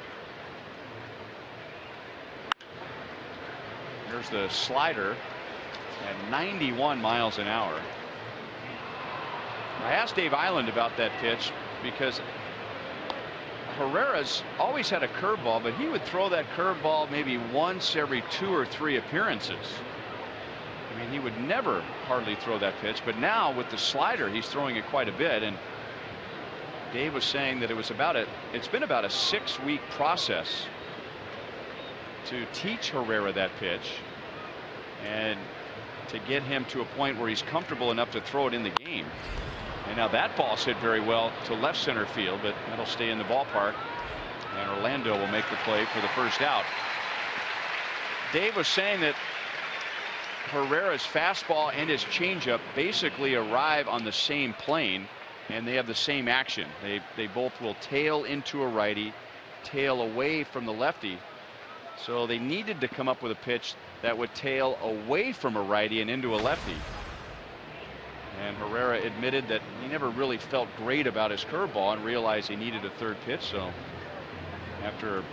There's the slider at 91 miles an hour. I asked Dave Island about that pitch because Herrera's always had a curveball, but he would throw that curveball maybe once every 2 or 3 appearances. I mean, he would never hardly throw that pitch, but now with the slider, he's throwing it quite a bit. And Dave was saying that it's been about a 6-week process to teach Herrera that pitch and to get him to a point where he's comfortable enough to throw it in the game. And now that ball's hit very well to left center field, but that'll stay in the ballpark, and Orlando will make the play for the first out. Dave was saying that Herrera's fastball and his changeup basically arrive on the same plane, and they have the same action. They both will tail into a righty, tail away from the lefty. So they needed to come up with a pitch that would tail away from a righty and into a lefty. And Herrera admitted that he never really felt great about his curveball and realized he needed a third pitch. So after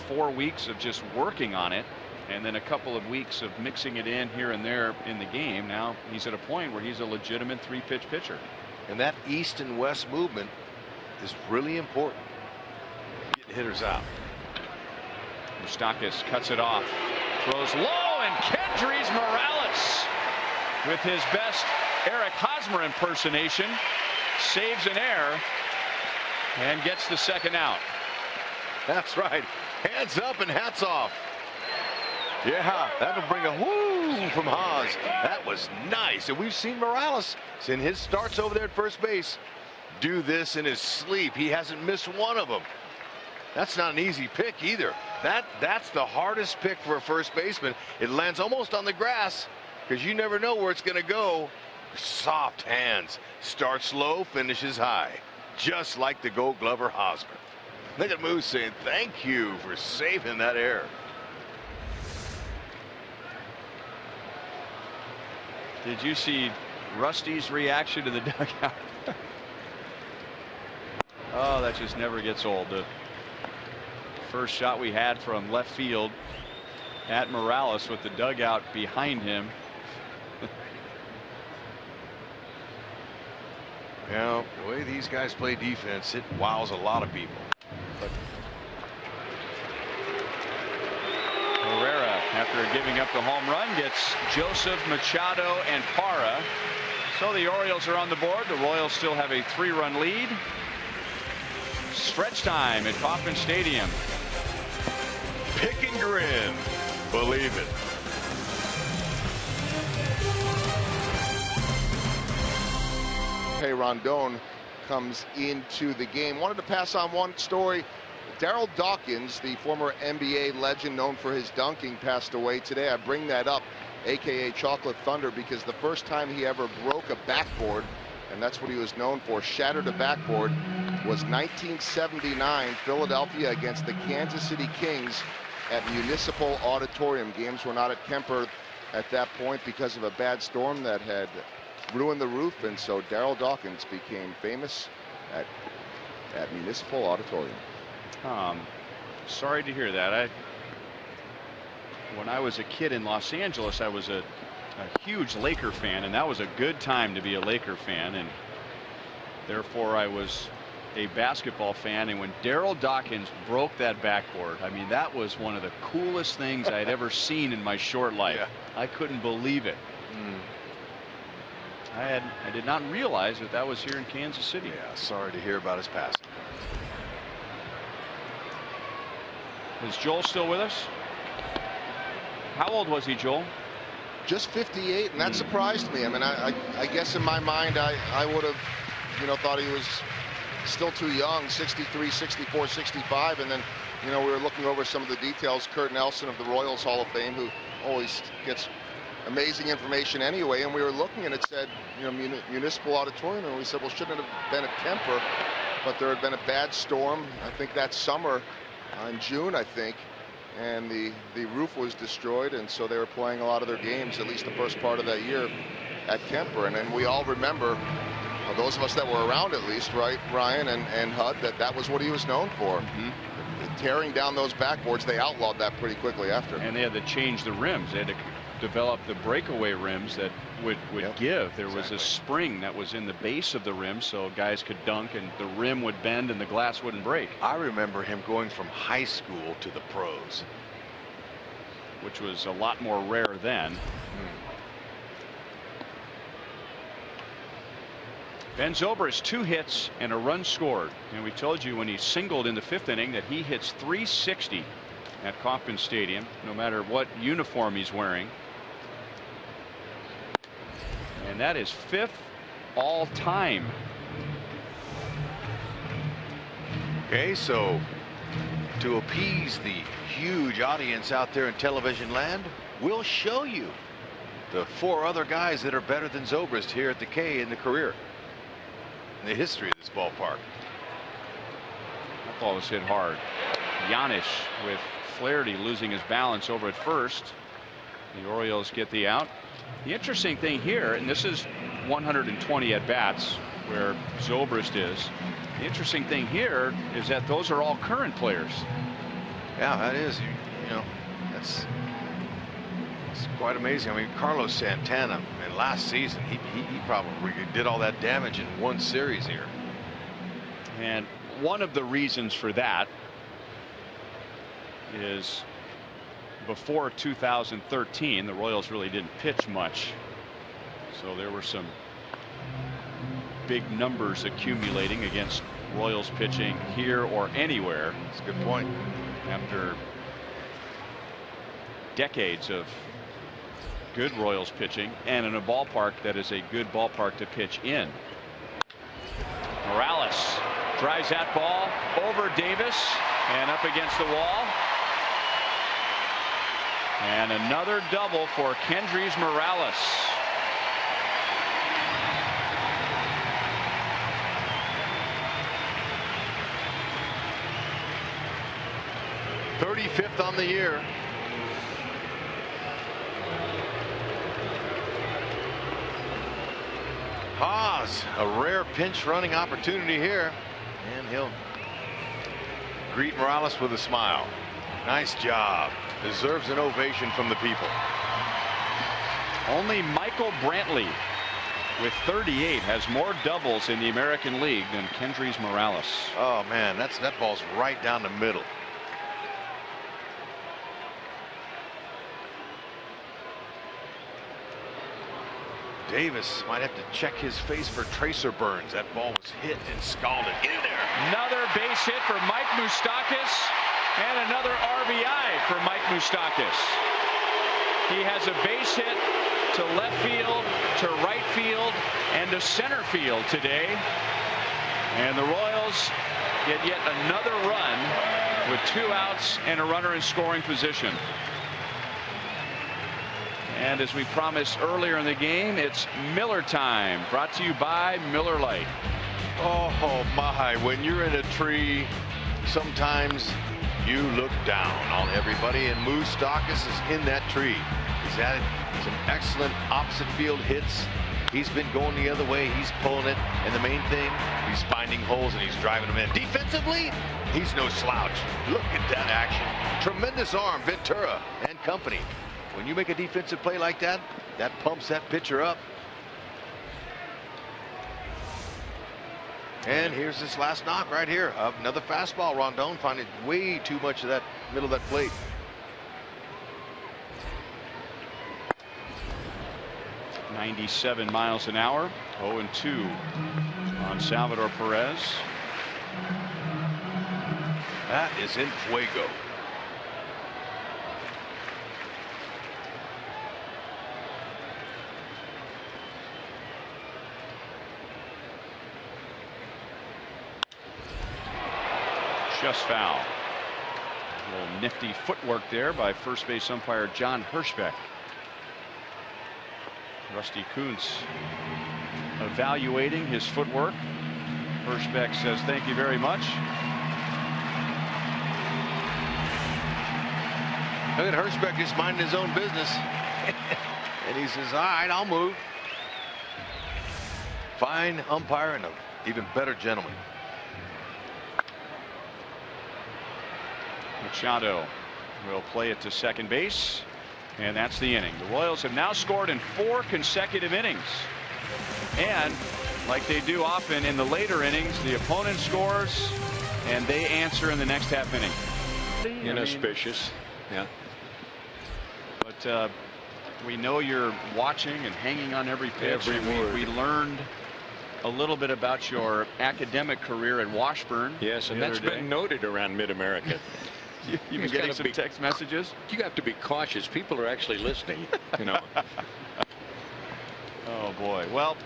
4 weeks of just working on it, and then a couple of weeks of mixing it in here and there in the game, now he's at a point where he's a legitimate 3-pitch pitcher. And that east and west movement is really important. Getting hitters out. Moustakas cuts it off, throws low, and Kendrys Morales, with his best Eric Hosmer impersonation, saves an error and gets the second out. That's right. Hands up and hats off. Yeah, that'll bring a woo from Haas. That was nice. And we've seen Morales in his starts over there at first base do this in his sleep. He hasn't missed one of them. That's not an easy pick either. That's the hardest pick for a first baseman. It lands almost on the grass because you never know where it's going to go. Soft hands. Starts low, finishes high. Just like the Gold Glover Hosmer. Look at Moose saying thank you for saving that error. Did you see Rusty's reaction to the dugout? Oh, that just never gets old. The first shot we had from left field at Morales with the dugout behind him. Well, the way these guys play defense, it wows a lot of people. But Herrera, after giving up the home run, gets Joseph, Machado, and Parra. So the Orioles are on the board. The Royals still have a 3-run lead. Stretch time at Kauffman Stadium. pick and grin. Believe it. Hey, Rondon comes into the game. Wanted to pass on one story. Darryl Dawkins, the former NBA legend known for his dunking, passed away today. I bring that up, aka Chocolate Thunder, because the first time he ever broke a backboard, and that's what he was known for, shattered a backboard, was 1979, Philadelphia against the Kansas City Kings at Municipal Auditorium. Games were not at Kemper at that point because of a bad storm that had ruined the roof, and so Darryl Dawkins became famous at Municipal Auditorium. Sorry to hear that. When I was a kid in Los Angeles, I was a huge Laker fan, and that was a good time to be a Laker fan, and therefore I was a basketball fan. And when Darryl Dawkins broke that backboard, I mean, that was one of the coolest things I had ever seen in my short life. Yeah. I couldn't believe it. I did not realize that was here in Kansas City. Yeah, sorry to hear about his passing. Is Joel still with us? How old was he, Joel? Just 58, and that surprised me. I mean, I guess in my mind, I would have, thought he was still too young, 63, 64, 65, and then, we were looking over some of the details. Kurt Nelson of the Royals Hall of Fame, who always gets amazing information anyway, and we were looking, and it said, Municipal Auditorium, and we said, well, shouldn't it have been at Kemper, but there had been a bad storm, I think that summer, in June, I think, and the roof was destroyed, and so they were playing a lot of their games, at least the first part of that year, at Kemper. And then we all remember, those of us that were around at least, right, Ryan and Hud, that was what he was known for. Tearing down those backboards. They outlawed that pretty quickly after. And they had to change the rims. They had to develop the breakaway rims that would Yep, give. There was exactly. a spring that was in the base of the rim, so guys could dunk and the rim would bend and the glass wouldn't break, I remember him going from high school to the pros. which was a lot more rare then. Ben Zobrist, 2 hits and a run scored, and we told you when he singled in the 5th inning that he hits .360 at Kauffman Stadium, no matter what uniform he's wearing. And that is 5th all time. Okay, so to appease the huge audience out there in television land, we'll show you the 4 other guys that are better than Zobrist here at the K in the career, in the history of this ballpark. That ball was hit hard. Giannis with Flaherty losing his balance over at first. The Orioles get the out. The interesting thing here, and this is 120 at bats where Zobrist is. The interesting thing here is that those are all current players. Yeah, that is, you know, that's quite amazing. I mean, Carlos Santana, and last season he probably did all that damage in one series here. And one of the reasons for that is before 2013 the Royals really didn't pitch much, so there were some big numbers accumulating against Royals pitching here or anywhere. That's a good point. After decades of good Royals pitching and in a ballpark that is a good ballpark to pitch in. Morales drives that ball over Davis and up against the wall. And another double for Kendrys Morales. .35th on the year. Haas, a rare pinch running opportunity here, and he'll greet Morales with a smile. Nice job. Deserves an ovation from the people. Only Michael Brantley with 38 has more doubles in the American League than Kendrys Morales. Oh man, that ball's right down the middle. Davis might have to check his face for tracer burns. That ball was hit and scalded. Get in there. Another base hit for Mike Moustakas and another RBI for Mike Moustakas. He has a base hit to left field, to right field, and to center field today. And the Royals get yet another run with 2 outs and a runner in scoring position. And as we promised earlier in the game, it's Miller time, brought to you by Miller Lite. Oh my, when you're in a tree, sometimes you look down on everybody, and Moustakas is in that tree. He's had some excellent opposite field hits. He's been going the other way. He's pulling it, and the main thing, he's finding holes and he's driving them in. Defensively, he's no slouch. Look at that action. Tremendous arm, Ventura and company. When you make a defensive play like that, that pumps that pitcher up. And here's this last knock right here. Another fastball. Rondon finding way too much of that middle of that plate. .97 miles an hour. 0-2 on Salvador Perez. That is in fuego. Just foul. A little nifty footwork there by first base umpire John Hirschbeck. Rusty Kuntz evaluating his footwork. Hirschbeck says thank you very much. Look at Hirschbeck just minding his own business. And he says, all right, I'll move. Fine umpire and an even better gentleman. Machado will play it to second base. And that's the inning. The Royals have now scored in 4 consecutive innings. And like they do often in the later innings, the opponent scores and they answer in the next half inning. Inauspicious. Yeah. But we know you're watching and hanging on every pitch. Every word. We learned a little bit about your academic career at Washburn. Yes, and that's been noted around Mid-America. You've been getting some text messages? You have to be cautious. People are actually listening, you know. Oh, boy. Well,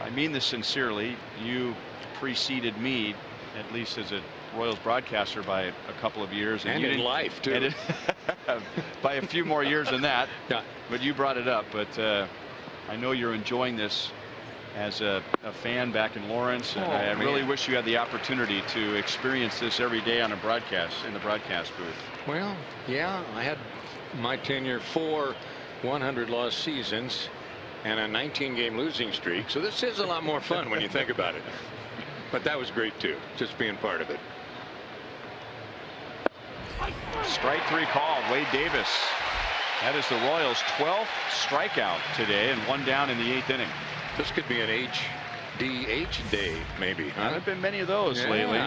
I mean this sincerely. You preceded me, at least as a Royals broadcaster, by a couple of years. And in life, too. By a few more years than that. Yeah. But you brought it up. But I know you're enjoying this as a fan back in Lawrence, and I really wish you had the opportunity to experience this every day on a broadcast, in the broadcast booth. Well, yeah, I had my tenure 4 100-loss seasons and a 19-game losing streak, so this is a lot more fun when you think about it. But that was great too, just being part of it. Strike 3 called. Wade Davis. That is the Royals' 12th strikeout today, and 1 down in the 8th inning. This could be an HDH day, maybe. Huh? There have been many of those lately.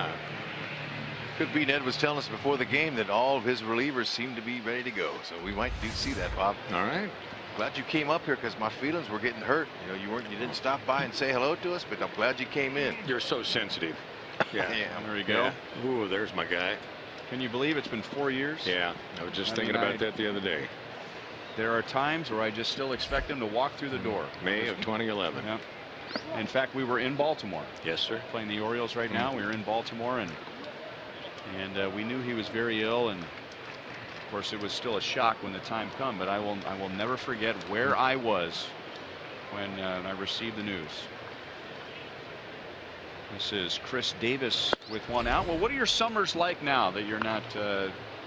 Could be. Ned was telling us before the game that all of his relievers seem to be ready to go, so we might see that, Bob. All right. Glad you came up here because my feelings were getting hurt. You know, you didn't stop by and say hello to us, but I'm glad you came in. You're so sensitive. Yeah. There you go. Yeah. Ooh, there's my guy. Can you believe it's been 4 years? Yeah. I was just thinking about that the other day. There are times where I just still expect him to walk through the door. May of 2011. Yeah. In fact, we were in Baltimore. Yes, sir. Playing the Orioles right now. We were in Baltimore, and we knew he was very ill, and of course it was still a shock when the time come. But I will never forget where I was when I received the news. This is Chris Davis with 1 out. Well, what are your summers like now that you're not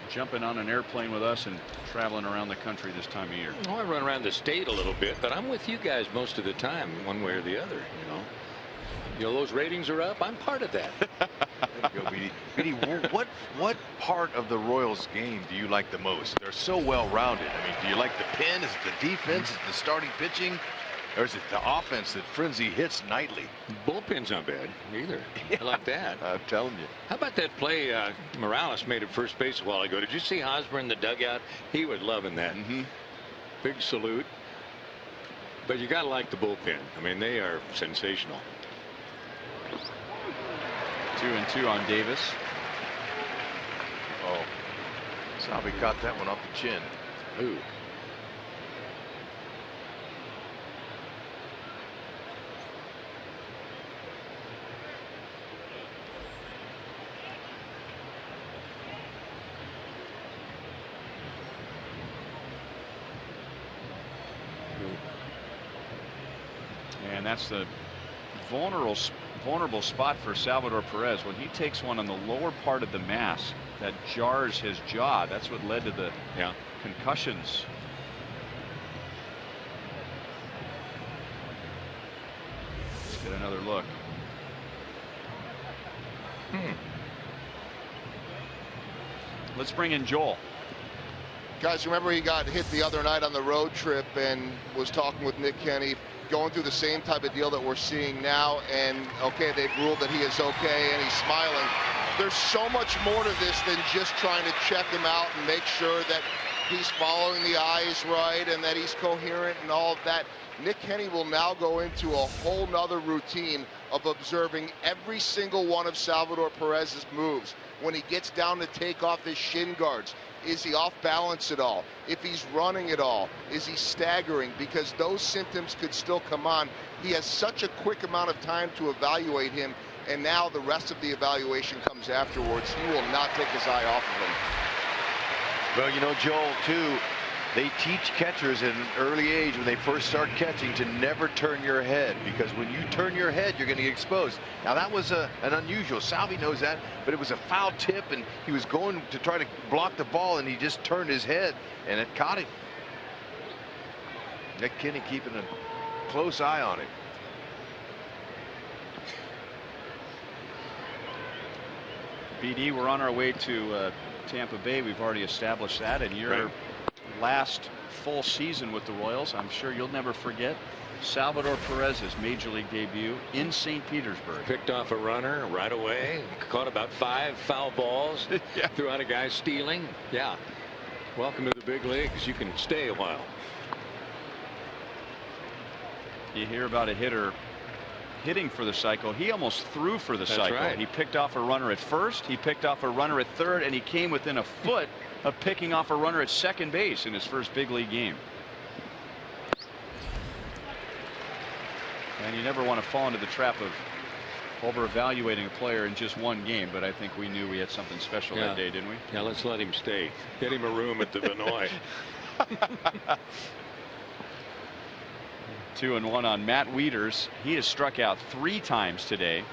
jumping on an airplane with us and traveling around the country this time of year? Well, I run around the state a little bit, but I'm with you guys most of the time, one way or the other. You know, those ratings are up. I'm part of that. There you go, BD. BD, what part of the Royals game do you like the most? They're so well rounded. I mean, do you like the pin? Is it the defense? Is it the starting pitching? Or is it the offense that Frenzy hits nightly? Bullpen's not bad either. Yeah. I like that. I'm telling you. How about that play Morales made at first base a while ago? Did you see Hosmer in the dugout? He was loving that. Big salute. But you got to like the bullpen. I mean, they are sensational. 2-2 on Davis. Oh, Salvi caught that one off the chin. Ooh. And that's the vulnerable spot for Salvador Perez. When he takes one on the lower part of the mask that jars his jaw, that's what led to the concussions. Let's get another look. Let's bring in Joel. Guys, remember he got hit the other night on the road trip and was talking with Nick Kenny, going through the same type of deal that we're seeing now, and okay, they've ruled that he is okay and he's smiling. There's so much more to this than just trying to check him out and make sure that he's following the eyes right and that he's coherent and all of that. Nick Kenny will now go into a whole nother routine of observing every single one of Salvador Perez's moves. When he gets down to take off his shin guards, is he off balance at all? If he's running at all, is he staggering? Because those symptoms could still come on. He has such a quick amount of time to evaluate him, and now the rest of the evaluation comes afterwards. He will not take his eye off of him. Well, you know, Joel, too, they teach catchers at an early age when they first start catching to never turn your head, because when you turn your head, you're going to get exposed. Now, that was an unusual. Salvi knows that, but it was a foul tip, and he was going to try to block the ball, and he just turned his head, and it caught him. Nick Kenny keeping a close eye on it. BD, we're on our way to Tampa Bay. We've already established that, and you're last full season with the Royals. I'm sure you'll never forget Salvador Perez's major league debut in St. Petersburg. Picked off a runner right away, caught about 5 foul balls, Yeah. threw out a guy stealing. Yeah. Welcome to the big leagues. You can stay a while. You hear about a hitter hitting for the cycle. He almost threw for the That's cycle. right. He picked off a runner at first, he picked off a runner at third, and he came within a foot of picking off a runner at second base in his first big league game. And you never want to fall into the trap of over evaluating a player in just one game, but I think we knew we had something special that day, didn't we? Yeah, let's let him stay. Get him a room at the Vinoy. 2-1 on Matt Wieters. He has struck out 3 times today.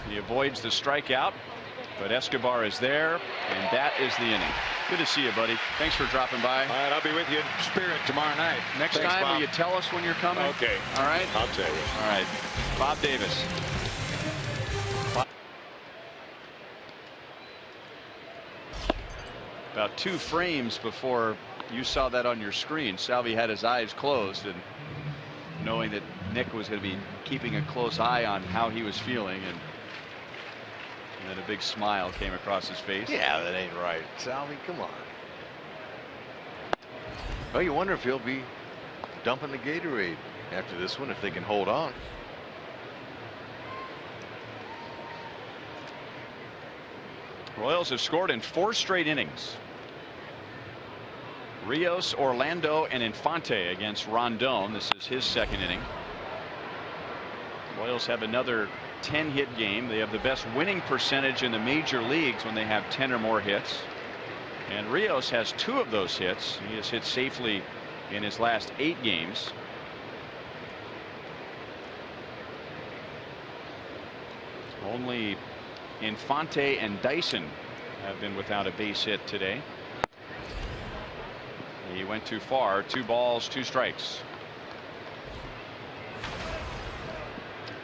He avoids the strikeout, but Escobar is there, and that is the inning. Good to see you, buddy. Thanks for dropping by. All right, I'll be with you in spirit tomorrow night. Next Thanks, time, Bob. will you tell us when you're coming? Okay. All right. I'll tell you. All right. Bob Davis. About 2 frames before you saw that on your screen, Salvi had his eyes closed, and knowing that Nick was going to be keeping a close eye on how he was feeling, and then a big smile came across his face. Yeah, that ain't right. Salvi, come on. Well, you wonder if he'll be dumping the Gatorade after this one, if they can hold on. Royals have scored in 4 straight innings. Rios, Orlando, and Infante against Rondon. This is his second inning. Royals have another 10-hit game. They have the best winning percentage in the major leagues when they have 10 or more hits. And Rios has 2 of those hits. He has hit safely in his last 8 games. Only Infante and Dyson have been without a base hit today. He went too far. 2 balls, 2 strikes.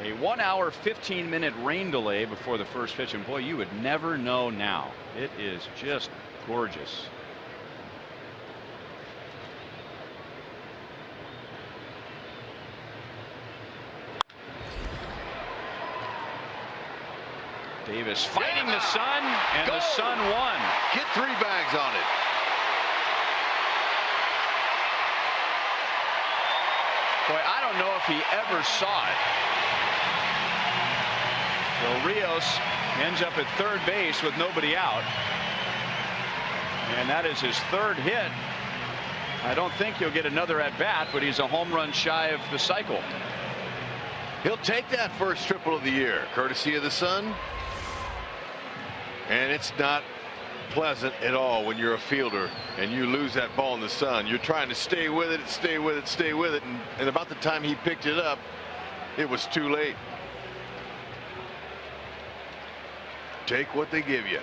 A 1 hour 15-minute rain delay before the first pitch, and boy, you would never know now. It is just gorgeous. Davis fighting the sun, and the sun won. Get 3 bags on it. Boy, I don't know if he ever saw it. So Rios ends up at third base with nobody out. And that is his 3rd hit. I don't think he'll get another at bat, but he's a home run shy of the cycle. He'll take that first triple of the year, courtesy of the sun. And it's not pleasant at all when you're a fielder and you lose that ball in the sun. You're trying to stay with it, stay with it, stay with it, and about the time he picked it up, it was too late. Take what they give you.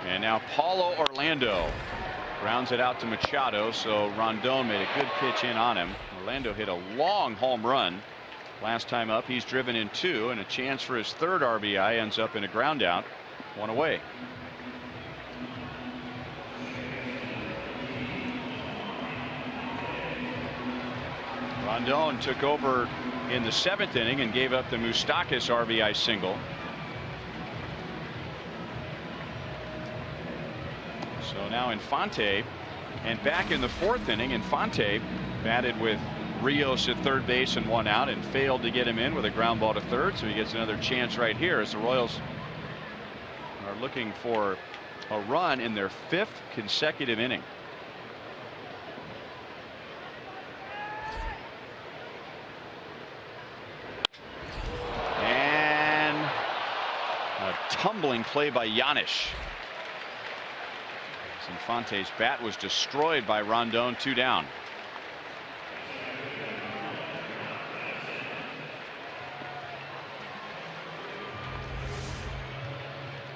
And now Paulo Orlando grounds it out to Machado, so Rondon made a good pitch in on him. Orlando hit a long home run last time up. He's driven in 2, and a chance for his 3rd RBI ends up in a ground out, 1 away. Rondon took over in the 7th inning and gave up the Moustakas RBI single. So now Infante, and back in the 4th inning, Infante batted with Rios at third base and 1 out, and failed to get him in with a ground ball to third, so he gets another chance right here as the Royals are looking for a run in their 5th consecutive inning. And a tumbling play by Giannis. Infante's bat was destroyed by Rondon. 2 down.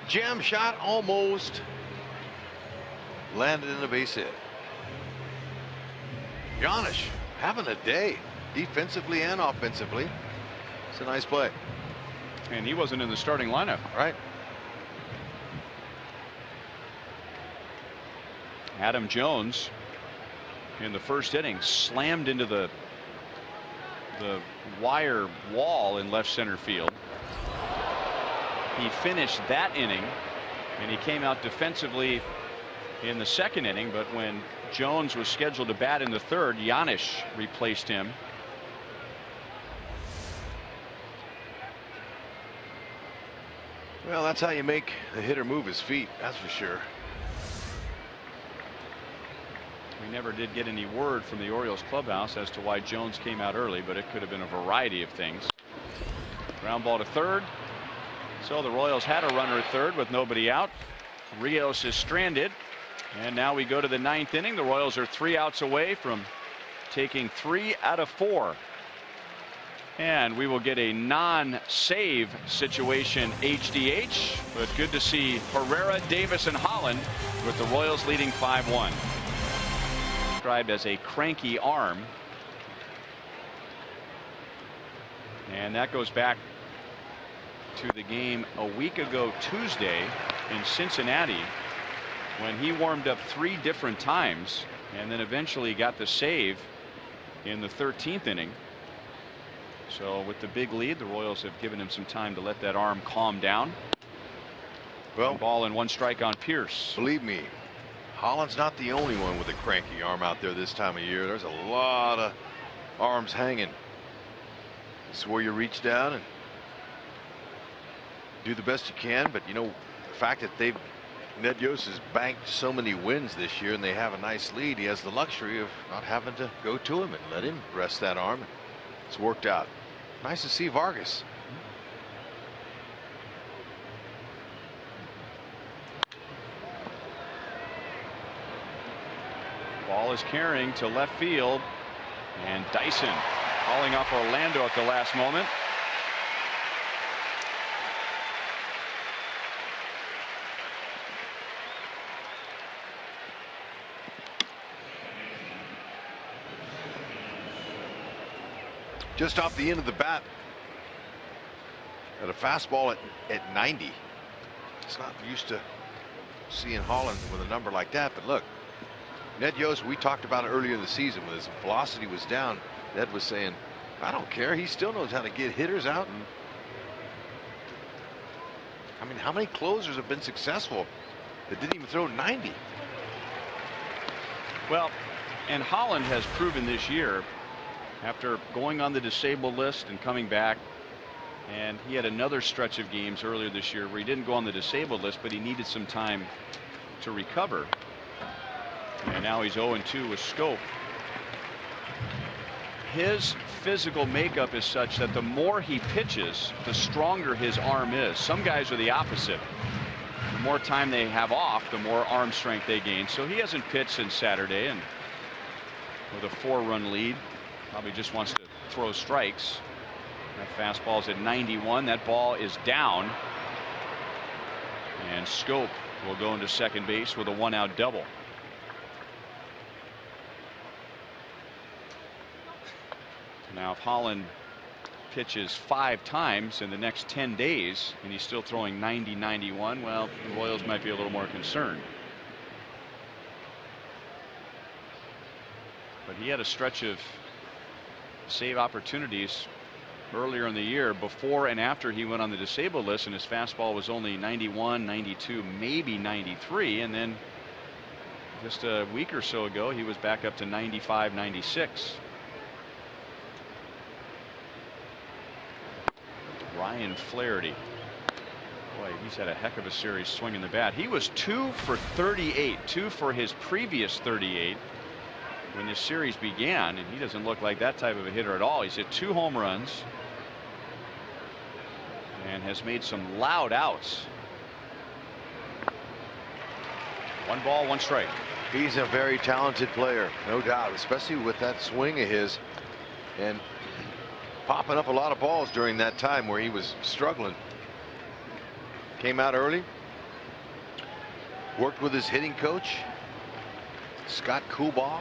Jam shot, almost landed in a base hit. Giannis having a day. defensively and offensively. It's a nice play. And he wasn't in the starting lineup. Right. Adam Jones in the first inning slammed into the wire wall in left center field. He finished that inning and he came out defensively in the second inning, but when Jones was scheduled to bat in the third, Giannis replaced him. Well, that's how you make the hitter move his feet, that's for sure. We never did get any word from the Orioles clubhouse as to why Jones came out early, but it could have been a variety of things. Ground ball to third. So the Royals had a runner at third with nobody out. Rios is stranded. And now we go to the ninth inning. The Royals are 3 outs away from taking 3 out of 4. And we will get a non-save situation HDH. But good to see Herrera, Davis, and Holland with the Royals leading 5-1. Described as a cranky arm. And that goes back to the game a week ago Tuesday in Cincinnati when he warmed up 3 different times and then eventually got the save in the 13th inning. So with the big lead, the Royals have given him some time to let that arm calm down. Well, 1 ball and 1 strike on Pierce. Believe me, Holland's not the only one with a cranky arm out there this time of year. There's a lot of arms hanging. It's where you reach down and do the best you can, but you know, the fact that Ned Yost has banked so many wins this year and they have a nice lead, he has the luxury of not having to go to him and let him rest that arm. It's worked out. Nice to see Vargas. Ball is carrying to left field, and Dyson calling up Orlando at the last moment. Just off the end of the bat at a fastball at 90. It's not used to seeing Holland with a number like that, but look, Ned Yost, we talked about it earlier in the season when his velocity was down. Ned was saying, I don't care, he still knows how to get hitters out. And I mean, how many closers have been successful that didn't even throw 90? Well, and Holland has proven this year, after going on the disabled list and coming back, and he had another stretch of games earlier this year where he didn't go on the disabled list, but he needed some time to recover. And now he's 0-2 with Scope. His physical makeup is such that the more he pitches, the stronger his arm is. Some guys are the opposite. The more time they have off, the more arm strength they gain. So he hasn't pitched since Saturday, and with a 4-run lead, probably just wants to throw strikes. That fastball's at 91. That ball is down. And Scope will go into second base with a 1-out double. Now, if Holland pitches 5 times in the next 10 days and he's still throwing 90-91, well, the Royals might be a little more concerned. But he had a stretch of save opportunities earlier in the year before and after he went on the disabled list, and his fastball was only 91, 92, maybe 93, and then just a week or so ago he was back up to 95, 96. Ryan Flaherty, boy, he's had a heck of a series swinging the bat. He was 2 for 38, 2 for his previous 38 when this series began, and he doesn't look like that type of a hitter at all. He's hit 2 home runs and has made some loud outs. 1 ball, 1 strike. He's a very talented player, no doubt, especially with that swing of his and popping up a lot of balls during that time where he was struggling. Came out early, worked with his hitting coach Scott Coolbaugh,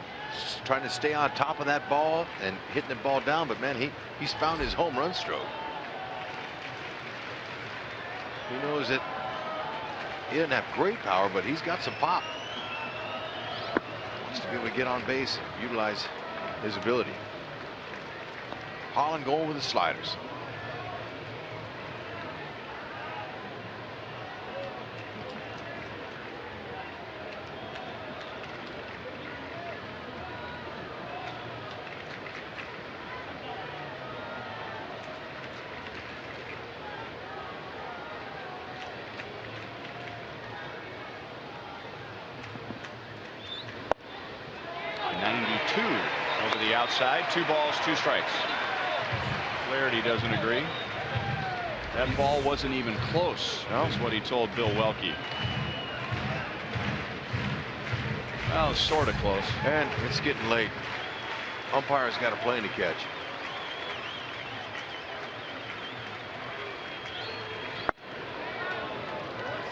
trying to stay on top of that ball and hitting the ball down, but man, he's found his home run stroke. He knows that he doesn't have great power, but he's got some pop. Wants to be able to get on base and utilize his ability. Holland going with the sliders. Over the outside, 2 balls, 2 strikes. Flaherty doesn't agree. That ball wasn't even close, is what he told Bill Welke. Well, sort of close. And it's getting late. Umpire's got a plane to catch.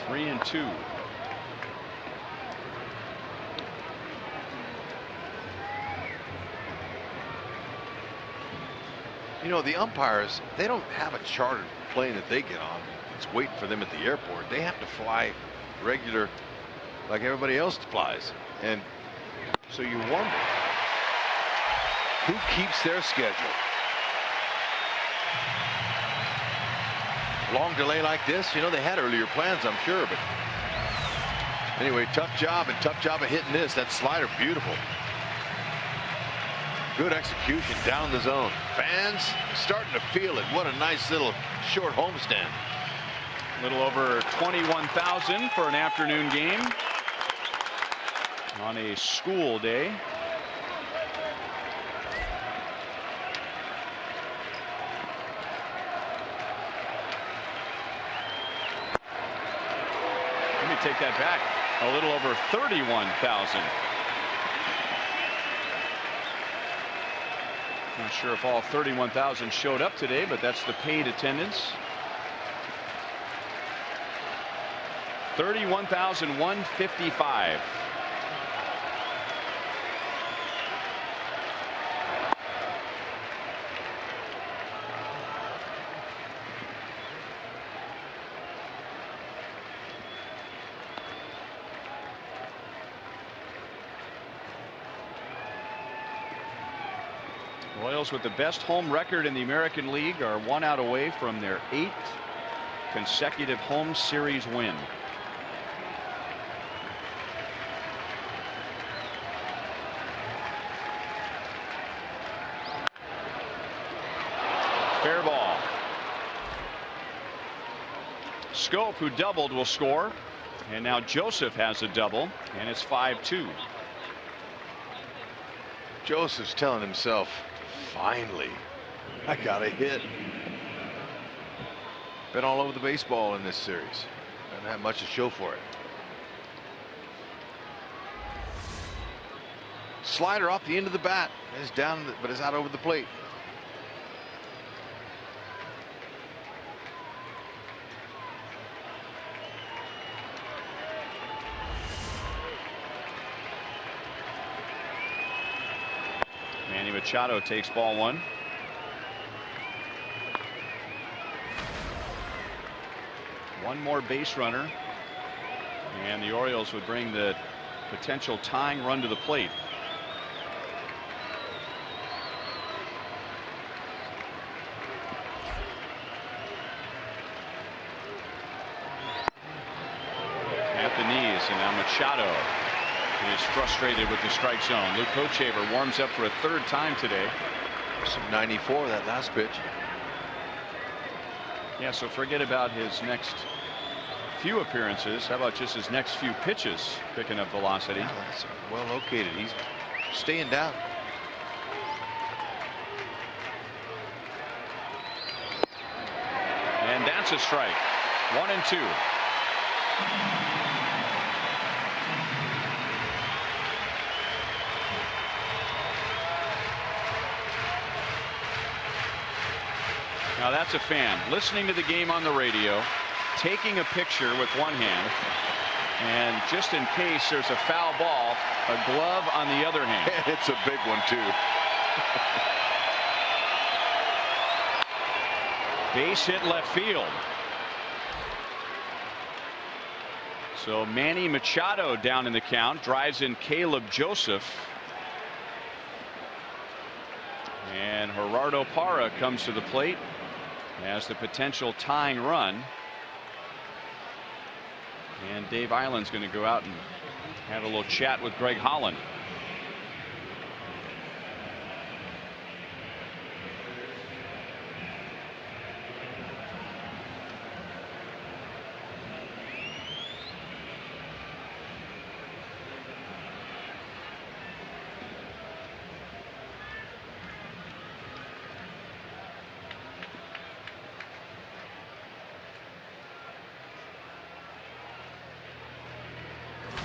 Three and 2. You know, the umpires, they don't have a chartered plane that they get on. It's waiting for them at the airport. They have to fly regular like everybody else flies. And so you wonder who keeps their schedule. Long delay like this, you know, they had earlier plans, I'm sure. But anyway, tough job of hitting this. That slider, beautiful. Good execution down the zone. Fans starting to feel it. What a nice little short homestand. A little over 21,000 for an afternoon game on a school day. Let me take that back. A little over 31,000. Not sure if all 31,000 showed up today, but that's the paid attendance. 31,155. Royals, with the best home record in the American League, are 1 out away from their 8th consecutive home series win. Fair ball. Scope, who doubled, will score. And now Joseph has a double, and it's 5-2. Joseph's telling himself, finally, I got a hit. Been all over the baseball in this series. Doesn't have much to show for it. Slider off the end of the bat. It's down, but it's out over the plate. Manny Machado takes ball 1. One more base runner, and the Orioles would bring the potential tying run to the plate. At the knees, and now Machado is frustrated with the strike zone. Luke Hochevar warms up for a 3rd time today. Some 94 that last pitch. Yeah, so forget about his next few appearances. How about just his next few pitches picking up velocity? Yeah, that's well located. He's staying down. And that's a strike. 1-2. Now that's a fan listening to the game on the radio, taking a picture with one hand And just in case there's a foul ball, a glove on the other hand. It's a big one, too. Base hit left field. So Manny Machado down in the count, drives in Caleb Joseph. And Gerardo Parra comes to the plate as the potential tying run. And Dave Island's going to go out and have a little chat with Greg Holland.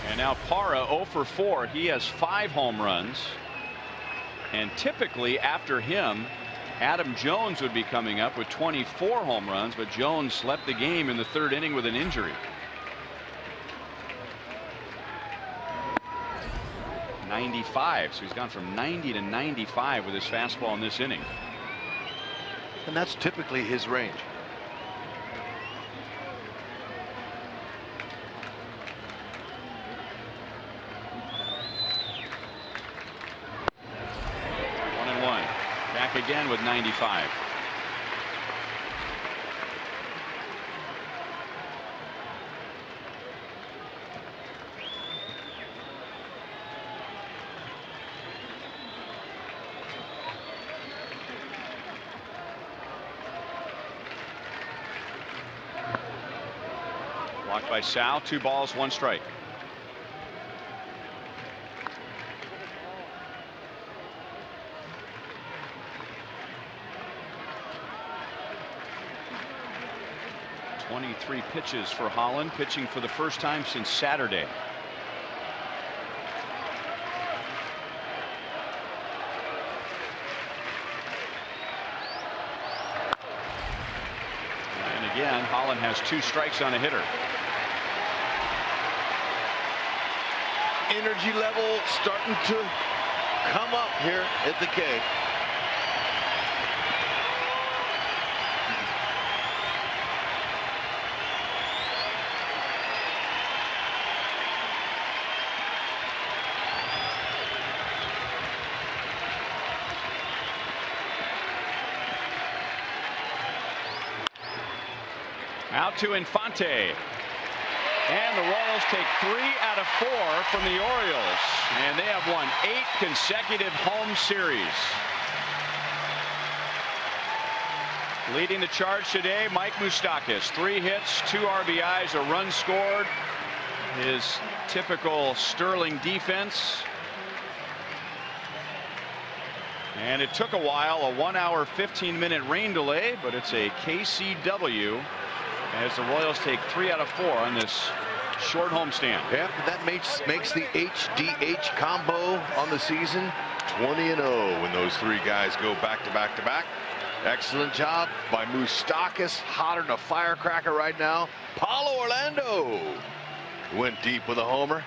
And now Parra 0 for 4. He has 5 home runs. And typically after him, Adam Jones would be coming up with 24 home runs, but Jones left the game in the 3rd inning with an injury. 95. So he's gone from 90 to 95 with his fastball in this inning. And that's typically his range. Again with 95. Blocked by Sal. 2 balls, 1 strike. Three pitches for Holland, pitching for the first time since Saturday. And again, Holland has 2 strikes on a hitter. Energy level starting to come up here at the K. Out to Infante. And the Royals take 3 out of 4 from the Orioles. And they have won 8 consecutive home series. Leading the charge today, Mike Moustakas. 3 hits, 2 RBIs, a run scored. His typical Sterling defense. And it took a while, a 1-hour, 15-minute rain delay, but it's a KCW. As the Royals take 3 out of 4 on this short homestand. Yeah, that makes the HDH combo on the season 20-0 when those 3 guys go back to back to back. Excellent job by Moustakas, hotter than a firecracker right now. Paulo Orlando went deep with a homer.